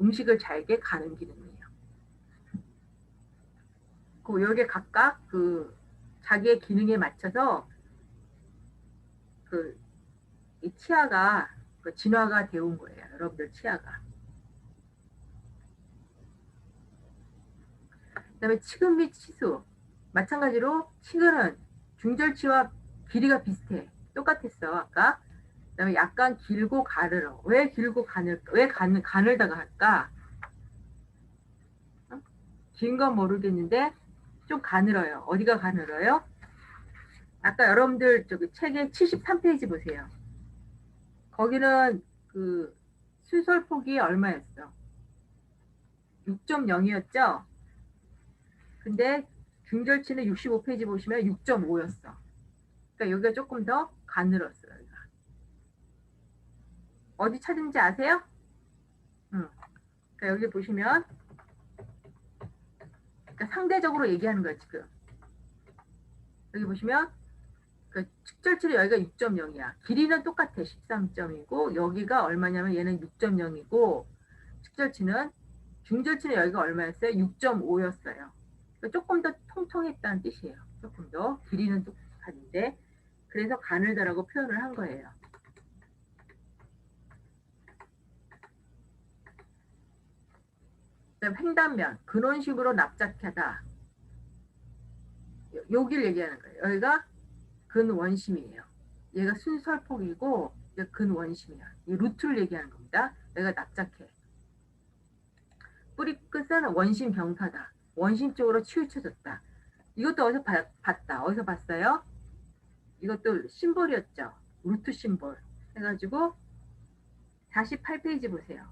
음식을 잘게 가는 기능이에요. 그 여기에 각각 그 자기의 기능에 맞춰서 그 이 치아가 그 진화가 되어 온 거예요. 여러분들 치아가. 그다음에 치근 및 치수. 마찬가지로 치근은 중절치와 길이가 비슷해. 똑같았어 아까. 그다음에 약간 길고 가늘어. 왜 길고 가늘까? 왜 가늘다가 할까? 긴 건 모르겠는데 좀 가늘어요. 어디가 가늘어요? 아까 여러분들 저기 책의 73페이지 보세요. 거기는 그 수설폭이 얼마였어? 6.0이었죠? 근데 중절치는 65페이지 보시면 6.5였어. 그러니까 여기가 조금 더 가늘었어요. 여기가. 어디 찾은지 아세요? 응. 그러니까 여기 보시면 그러니까 상대적으로 얘기하는 거야 지금. 여기 보시면 그 측절치는 여기가 6.0이야. 길이는 똑같아. 13점이고 여기가 얼마냐면 얘는 6.0이고 측절치는 중절치는 여기가 얼마였어요? 6.5였어요. 그러니까 조금 더 통통했다는 뜻이에요. 조금 더 길이는 똑같은데 그래서 가늘다라고 표현을 한 거예요. 그다음 횡단면 근원식으로 납작하다. 여기를 얘기하는 거예요. 여기가 근원심이에요. 얘가 순설폭이고 얘가 근원심이야. 이 루트를 얘기하는 겁니다. 얘가 납작해. 뿌리 끝은 원심 병사다. 원심 쪽으로 치우쳐졌다. 이것도 어디서 봤다. 어디서 봤어요? 이것도 심볼이었죠. 루트 심볼. 해가지고 48페이지 보세요.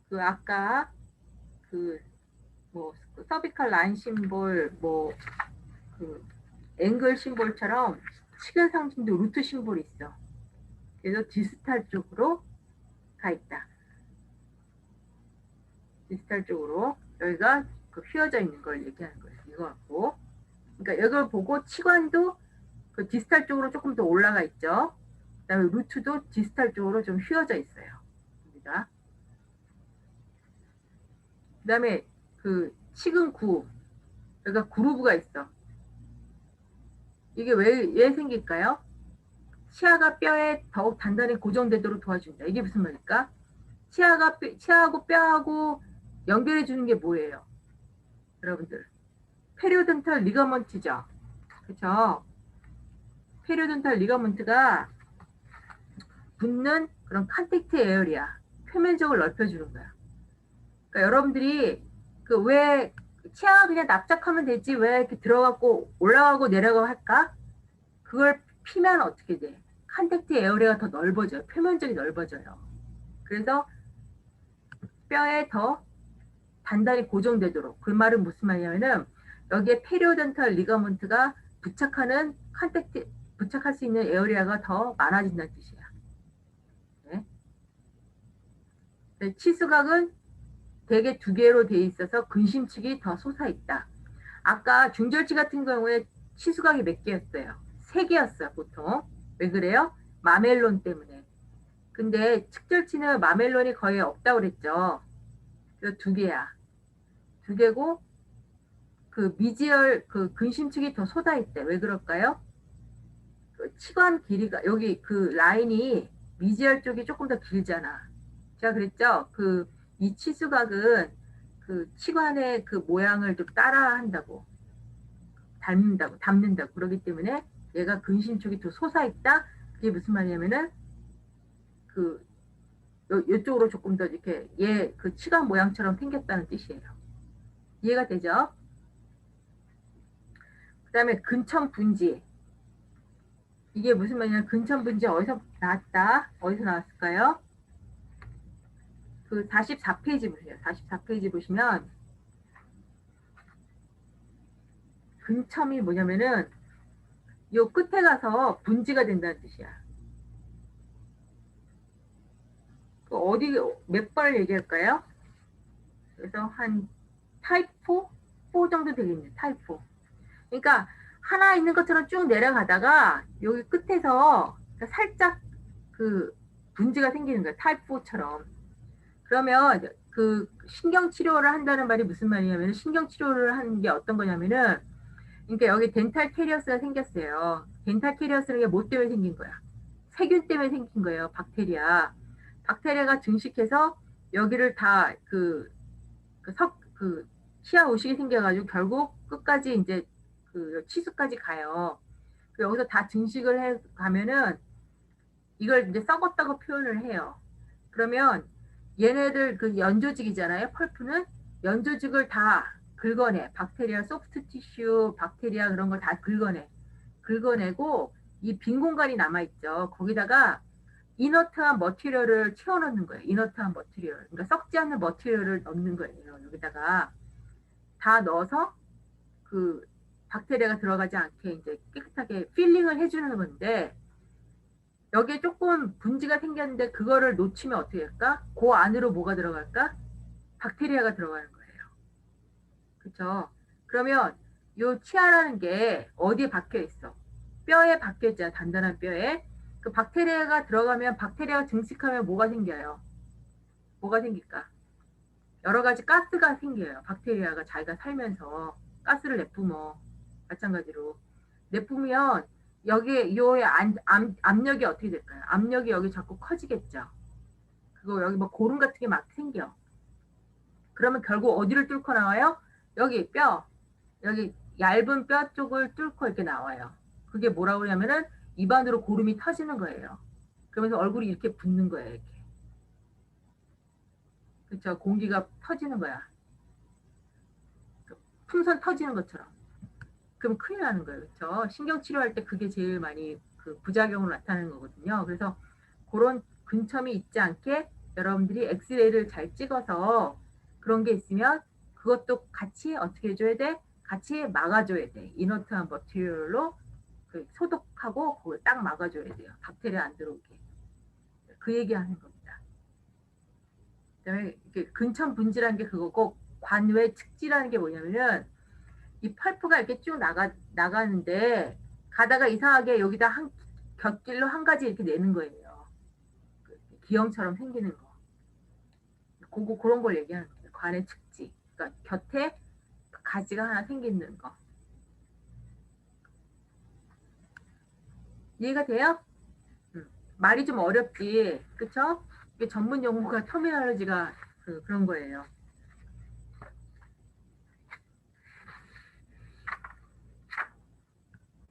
그 아까 그 뭐 서비컬 라인 심볼 뭐 그 앵글 심볼처럼 치근 상징도 루트 심볼이 있어. 그래서 디스탈 쪽으로 가 있다. 디스탈 쪽으로 여기가 그 휘어져 있는 걸 얘기하는 거예요. 이거 갖고. 그러니까 이걸 보고 치관도 그 디스탈 쪽으로 조금 더 올라가 있죠. 그다음에 루트도 디스탈 쪽으로 좀 휘어져 있어요. 여기가. 그다음에 그 치근구 여기가 그루브가 있어. 이게 왜 생길까요? 치아가 뼈에 더욱 단단히 고정되도록 도와준다. 이게 무슨 말일까? 치아하고 뼈하고 연결해 주는 게 뭐예요? 여러분들. 페리오덴탈 리가먼트죠. 그렇죠? 페리오덴탈 리가먼트가 붙는 그런 컨택트 에어리아, 표면적을 넓혀주는 거야. 그러니까 여러분들이 그 왜 치아가 그냥 납작하면 되지 왜 이렇게 들어가고 올라가고 내려가고 할까? 그걸 피면 어떻게 돼? 컨택트 에어리아가 더 넓어져요. 표면적이 넓어져요. 그래서 뼈에 더 단단히 고정되도록. 그 말은 무슨 말이냐면은 여기에 페리오덴탈 리가먼트가 부착할 수 있는 에어리아가 더 많아진다는 뜻이야. 네. 치수각은 대개 2개로 돼 있어서 근심축이 더 솟아있다. 아까 중절치 같은 경우에 치수각이 몇 개였어요? 3개였어요, 보통. 왜 그래요? 마멜론 때문에. 근데 측절치는 마멜론이 거의 없다고 그랬죠. 그래서 2개야. 2개고 그 미지얼 그 근심축이 더 솟아있대. 왜 그럴까요? 그 치관 길이가 여기 그 라인이 미지알 쪽이 조금 더 길잖아. 제가 그랬죠? 그 이 치수각은 그 치관의 그 모양을 좀 따라한다고, 담는다고. 그러기 때문에 얘가 근심 쪽이 더 솟아있다. 그게 무슨 말이냐면은 그 이쪽으로 조금 더 이렇게 얘 그 치관 모양처럼 생겼다는 뜻이에요. 이해가 되죠? 그 다음에 근천 분지. 이게 무슨 말이냐? 근천 분지 어디서 나왔다? 어디서 나왔을까요? 그 44페이지 보세요. 44페이지 보시면 근첨이 뭐냐면은 요 끝에 가서 분지가 된다는 뜻이야. 그 어디 몇 번을 얘기할까요? 그래서 한 타입 4? 4 정도 되겠네. 타입 4. 그러니까 하나 있는 것처럼 쭉 내려가다가 여기 끝에서 살짝 그 분지가 생기는 거야. 타입 4처럼. 그러면 그 신경 치료를 한다는 말이 무슨 말이냐면 신경 치료를 하는 게 어떤 거냐면은 그러니까 여기 덴탈 캐리어스가 생겼어요. 덴탈 캐리어스는 게 뭐 때문에 생긴 거야? 세균 때문에 생긴 거예요. 박테리아. 박테리아가 증식해서 여기를 다 그 치아 의식이 생겨가지고 결국 끝까지 이제 그 치수까지 가요. 여기서 다 증식을 해 가면은 이걸 이제 썩었다고 표현을 해요. 그러면 얘네들 그 연조직이잖아요. 펄프는 연조직을 다 긁어내. 박테리아, 소프트 티슈, 박테리아 그런 걸 다 긁어내. 긁어내고 이 빈 공간이 남아있죠. 거기다가 이너트한 머티리얼을 채워넣는 거예요. 이너트한 머티리얼. 그러니까 썩지 않는 머티리얼을 넣는 거예요. 여기다가 다 넣어서 그 박테리아가 들어가지 않게 이제 깨끗하게 필링을 해주는 건데 여기에 조금 분지가 생겼는데 그거를 놓치면 어떻게 할까? 그 안으로 뭐가 들어갈까? 박테리아가 들어가는 거예요. 그렇죠? 그러면 요 치아라는 게 어디에 박혀 있어? 뼈에 박혀 있잖아. 단단한 뼈에. 그 박테리아가 들어가면 박테리아가 증식하면 뭐가 생겨요? 뭐가 생길까? 여러 가지 가스가 생겨요. 박테리아가 자기가 살면서 가스를 내뿜어. 마찬가지로 내뿜으면 여기 요의 압력이 어떻게 될까요? 압력이 여기 자꾸 커지겠죠. 그거 여기 뭐 고름 같은 게 막 생겨. 그러면 결국 어디를 뚫고 나와요? 여기 뼈, 여기 얇은 뼈 쪽을 뚫고 이렇게 나와요. 그게 뭐라고 하냐면은 입안으로 고름이 터지는 거예요. 그러면서 얼굴이 이렇게 붓는 거예요. 이렇게. 그렇죠? 공기가 터지는 거야. 풍선 터지는 것처럼. 그럼 큰일 나는 거예요. 그렇죠? 신경 치료할 때 그게 제일 많이 그 부작용으로 나타나는 거거든요. 그래서 그런 근첨이 있지 않게 여러분들이 엑스레이를 잘 찍어서 그런 게 있으면 그것도 같이 어떻게 해줘야 돼? 같이 막아줘야 돼. 이너트한 머티리얼로 그 소독하고 그걸 딱 막아줘야 돼요. 박테리아 안 들어오게. 그 얘기하는 겁니다. 그다음에 근첨 분지라는 게 그거고 관외 측지라는 게 뭐냐면은 이 펄프가 이렇게 쭉 나가는데 가다가 이상하게 여기다 한 곁길로 한 가지 이렇게 내는 거예요. 기형처럼 생기는 거. 그런 걸 얘기하는 거예요. 관의 측지. 그러니까 곁에 가지가 하나 생기는 거. 이해가 돼요? 말이 좀 어렵지. 그쵸? 이게 전문 용어가 터미널로지가 그런 거예요.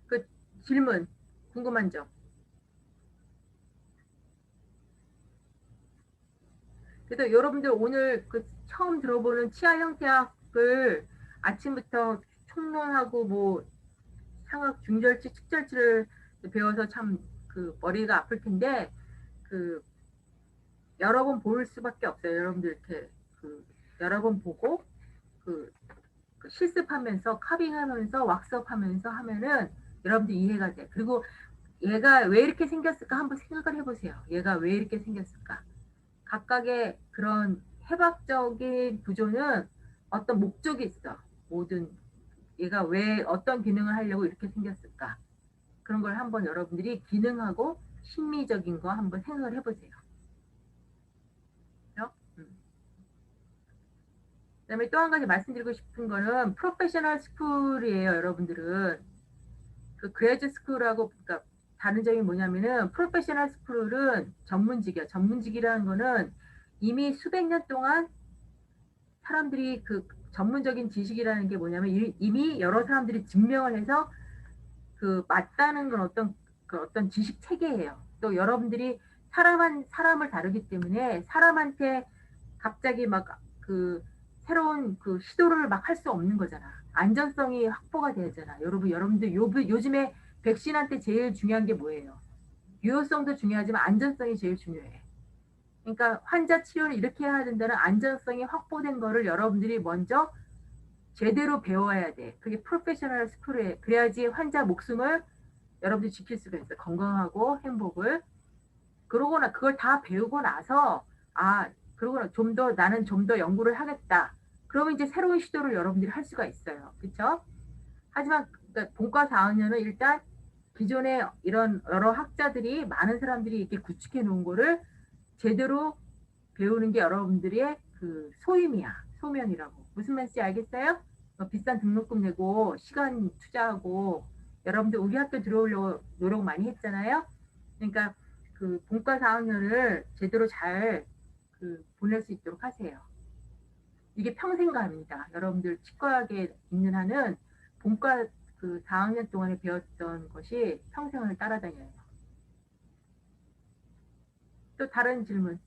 그 질문 궁금한 점. 그래서 여러분들 오늘 그 처음 들어보는 치아 형태학을 아침부터 총론하고 뭐 상악 중절치 측절치를 배워서 참 그 머리가 아플 텐데 그 여러 번 볼 수밖에 없어요. 여러분들 이렇게 그 여러 번 보고 그 실습하면서 카빙하면서 왁스업하면서 하면은 여러분들 이해가 돼. 그리고 얘가 왜 이렇게 생겼을까 한번 생각을 해보세요. 얘가 왜 이렇게 생겼을까? 각각의 그런 해박적인 구조는 어떤 목적이 있어. 모든 얘가 왜 어떤 기능을 하려고 이렇게 생겼을까? 그런 걸 한번 여러분들이 기능하고 심미적인 거 한번 생각을 해보세요. 그렇죠? 그다음에 또 한 가지 말씀드리고 싶은 거는 프로페셔널 스쿨이에요. 여러분들은 그 그레이드 스쿨하고 그러니까 다른 점이 뭐냐면은 프로페셔널 스쿨은 전문직이야. 전문직이라는 거는 이미 수백 년 동안 사람들이 그 전문적인 지식이라는 게 뭐냐면 이미 여러 사람들이 증명을 해서 그 맞다는 건 어떤 지식 체계예요. 또 여러분들이 사람을 다루기 때문에 사람한테 갑자기 막 그 새로운 그 시도를 막 할 수 없는 거잖아. 안전성이 확보가 되잖아. 여러분들 요즘에 백신한테 제일 중요한 게 뭐예요? 유효성도 중요하지만 안전성이 제일 중요해. 그러니까 환자 치료를 이렇게 해야 된다는 안전성이 확보된 거를 여러분들이 먼저 제대로 배워야 돼. 그게 프로페셔널 스쿨에 그래야지 환자 목숨을 여러분들이 지킬 수가 있어. 건강하고 행복을. 그러고나 그걸 다 배우고 나서 그러고나 나는 좀 더 연구를 하겠다. 그러면 이제 새로운 시도를 여러분들이 할 수가 있어요. 그렇죠? 하지만 그러니까 본과 4학년은 일단 기존에 이런 여러 학자들이 많은 사람들이 이렇게 구축해 놓은 거를 제대로 배우는 게 여러분들의 그 소명이라고. 무슨 말인지 알겠어요? 비싼 등록금 내고 시간 투자하고 여러분들 우리 학교 들어오려고 노력 많이 했잖아요. 그러니까 그 본과 4학년을 제대로 잘 보낼 수 있도록 하세요. 이게 평생 갑니다. 여러분들 치과학에 있는 한은 본과 그 4학년 동안에 배웠던 것이 평생을 따라다녀요. 또 다른 질문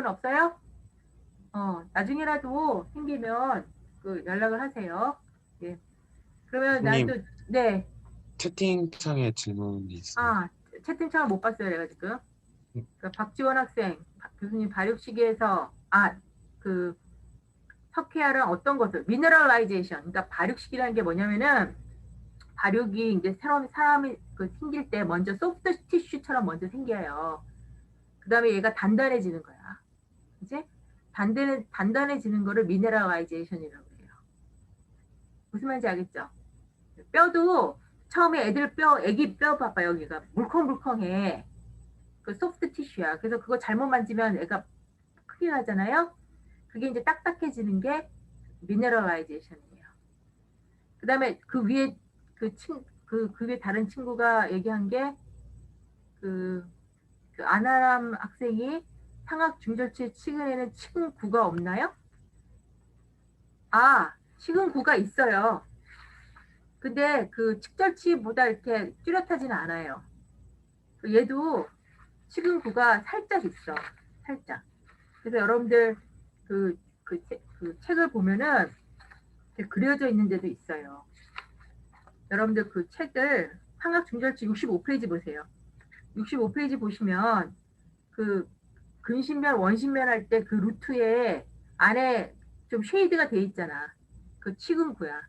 없어요? 나중에라도 생기면 그 연락을 하세요. 예. 그러면 난 교수님, 또, 네. 채팅창에 질문이 있습니다. 채팅창을 못 봤어요, 내가 지금. 그 박지원 학생, 교수님 발육시기에서, 그, 석회알은 어떤 것을, 미네랄라이제이션, 그러니까 발육시기라는 게 뭐냐면은, 발육이 이제 새로운 사람이 생길 때 먼저 소프트 티슈처럼 먼저 생겨요. 그 다음에 얘가 단단해지는 거야. 이제 단단해지는 거를 미네랄라이제이션이라고 해요. 무슨 말인지 알겠죠? 뼈도 처음에 애기 뼈 봐봐 여기가 물컹물컹해. 그 소프트 티슈야. 그래서 그거 잘못 만지면 애가 큰일 나잖아요. 그게 이제 딱딱해지는 게 미네랄라이제이션이에요. 그다음에 그 위에 그 위에 다른 친구가 얘기한 게그 아나람 학생이 상악 중절체 치근에는 치근구가 없나요? 치근구가 있어요. 근데 그 측절치보다 이렇게 뚜렷하지는 않아요. 얘도 치근구가 살짝 있어. 살짝. 그래서 여러분들 그 책을 보면은 그려져 있는 데도 있어요. 여러분들 그 책을 상악중절치 65페이지 보세요. 65페이지 보시면 그 근신면 원신면 할 때 그 루트에 안에 좀 쉐이드가 돼 있잖아. 그 치근구야.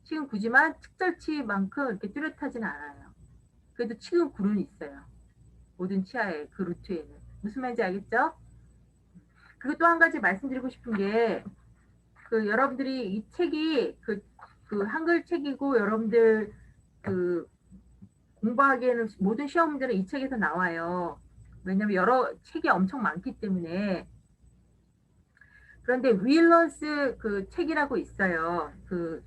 치근구지만 측절치만큼 이렇게 뚜렷하지는 않아요. 그래도 치근구는 있어요. 모든 치아의 그 루트에는. 무슨 말인지 알겠죠? 그리고 또 한 가지 말씀드리고 싶은 게, 여러분들이 이 책이 그 한글 책이고, 여러분들 그 공부하기에는 모든 시험 문제는 이 책에서 나와요. 왜냐면 여러 책이 엄청 많기 때문에. 그런데 윌런스 그 책이라고 있어요. 그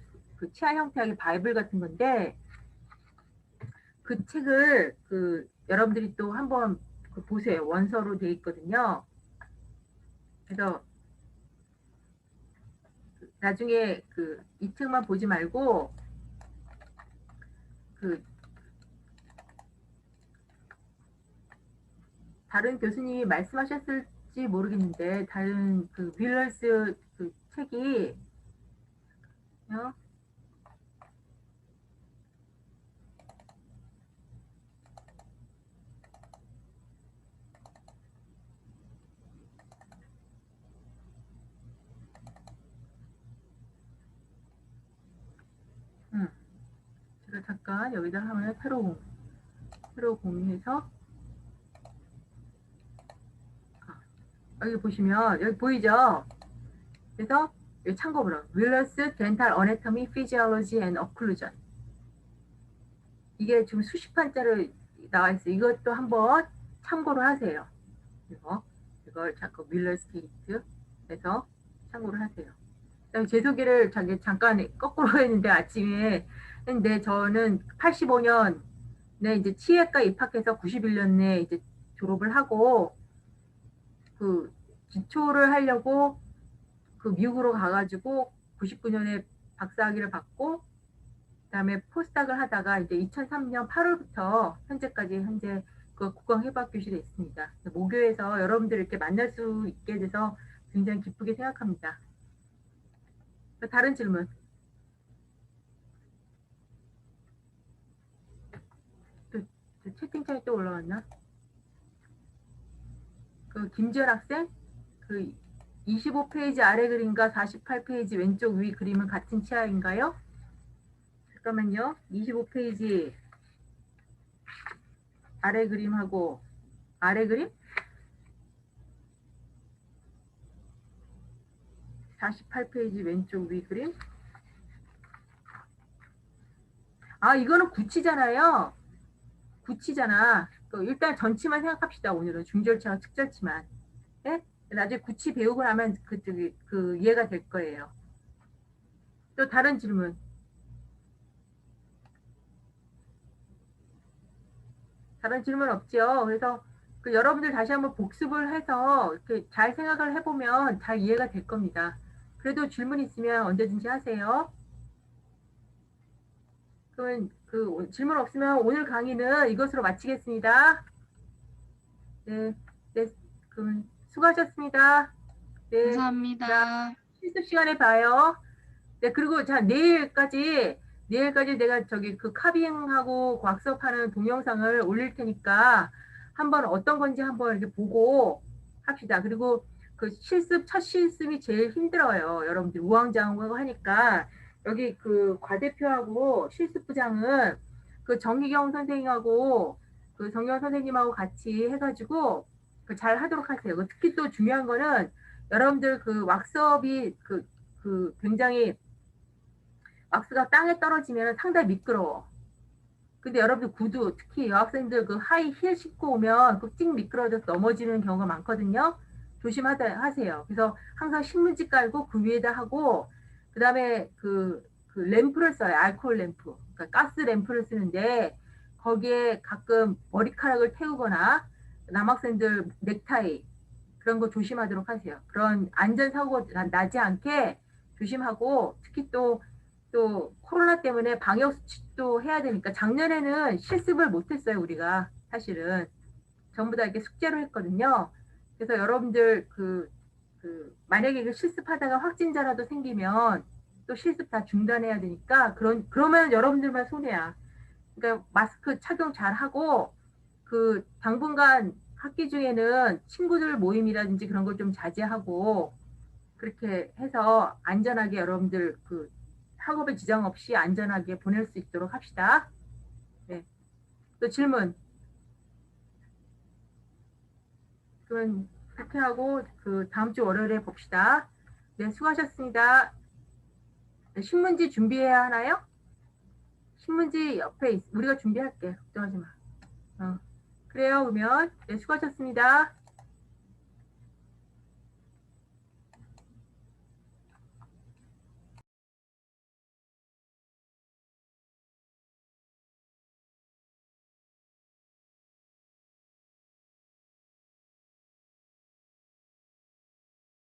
치아 형태학의 바이블 같은 건데, 그 책을 여러분들이 또 한번 보세요. 원서로 돼 있거든요. 그래서 나중에 이 책만 보지 말고 그 다른 교수님이 말씀하셨을지 모르겠는데 다른 그 윌런스 그 책이 제가 잠깐 여기다 하면 새로 공유해서 여기 보시면 여기 보이죠? 그래서 여기 참고로 윌런스 덴탈 어네토미 피지올로지 앤 어클루전 이게 지금 수십 판짜리 나와 있어요. 이것도 한번 참고를 하세요. 이걸 자꾸 윌런스 게이트 해서 참고를 하세요. 제 소개를 잠깐 거꾸로 했는데 아침에 근데 저는 85년 네, 이제 치예과 입학해서 91년 내에 이제 졸업을 하고 그 기초를 하려고 그 미국으로 가가지고 99년에 박사학위를 받고 그다음에 포스닥을 하다가 이제 2003년 8월부터 현재 그 국영해부학교실에 있습니다. 모교에서 여러분들 이렇게 만날 수 있게 돼서 굉장히 기쁘게 생각합니다. 다른 질문. 채팅창에 또 올라왔나? 그 김지연 학생 그 25페이지 아래 그림과 48페이지 왼쪽 위 그림은 같은 치아인가요? 잠깐만요. 25페이지 아래 그림하고 아래 그림? 48페이지 왼쪽 위 그림? 아, 이거는 구치잖아요. 구치잖아. 일단 전치만 생각합시다. 오늘은 중절치와 측절치만. 네? 나중에 구치 배우고 나면 그 이해가 될 거예요. 또 다른 질문. 다른 질문 없죠? 그래서 그 여러분들 다시 한번 복습을 해서 이렇게 잘 생각을 해보면 잘 이해가 될 겁니다. 그래도 질문 있으면 언제든지 하세요. 그러면 그 질문 없으면 오늘 강의는 이것으로 마치겠습니다. 네, 네, 그럼 수고하셨습니다. 네, 감사합니다. 실습 시간에 봐요. 네, 그리고 자 내일까지 내가 저기 그 카빙하고 왁스업하는 동영상을 올릴 테니까 한번 어떤 건지 한번 이렇게 보고 합시다. 그리고 그 첫 실습이 제일 힘들어요. 여러분들 우왕좌왕하고 하니까 여기 그 과대표하고 실습부장은 그 정기경 선생님하고 그 정경 선생님하고 같이 해가지고 잘 하도록 하세요. 특히 또 중요한 거는 여러분들 그 왁스업이 그 굉장히 왁스가 땅에 떨어지면 상당히 미끄러워. 근데 여러분들 구두, 특히 여학생들 그 하이 힐 신고 오면 그찍 미끄러져서 넘어지는 경우가 많거든요. 조심하세요. 그래서 항상 신문지 깔고 그 위에다 하고, 그 다음에 그 램프를 써요. 알코올 램프. 그러니까 가스 램프를 쓰는데, 거기에 가끔 머리카락을 태우거나, 남학생들 넥타이, 그런 거 조심하도록 하세요. 그런 안전사고가 나지 않게 조심하고, 특히 또 코로나 때문에 방역 수칙도 해야 되니까 작년에는 실습을 못했어요. 우리가 사실은 전부 다 이렇게 숙제로 했거든요. 그래서 여러분들 만약에 그 실습하다가 확진자라도 생기면 또 실습 다 중단해야 되니까 그러면 여러분들만 손해야. 그러니까 마스크 착용 잘 하고 그 당분간 학기 중에는 친구들 모임이라든지 그런 걸 좀 자제하고 그렇게 해서 안전하게 여러분들 그 학업에 지장 없이 안전하게 보낼 수 있도록 합시다. 네. 또 질문. 그러면 그렇게 하고 그 다음 주 월요일에 봅시다. 네, 수고하셨습니다. 네, 신문지 준비해야 하나요? 신문지 옆에 우리가 준비할게. 걱정하지 마. 그래요, 그러면 네, 수고하셨습니다.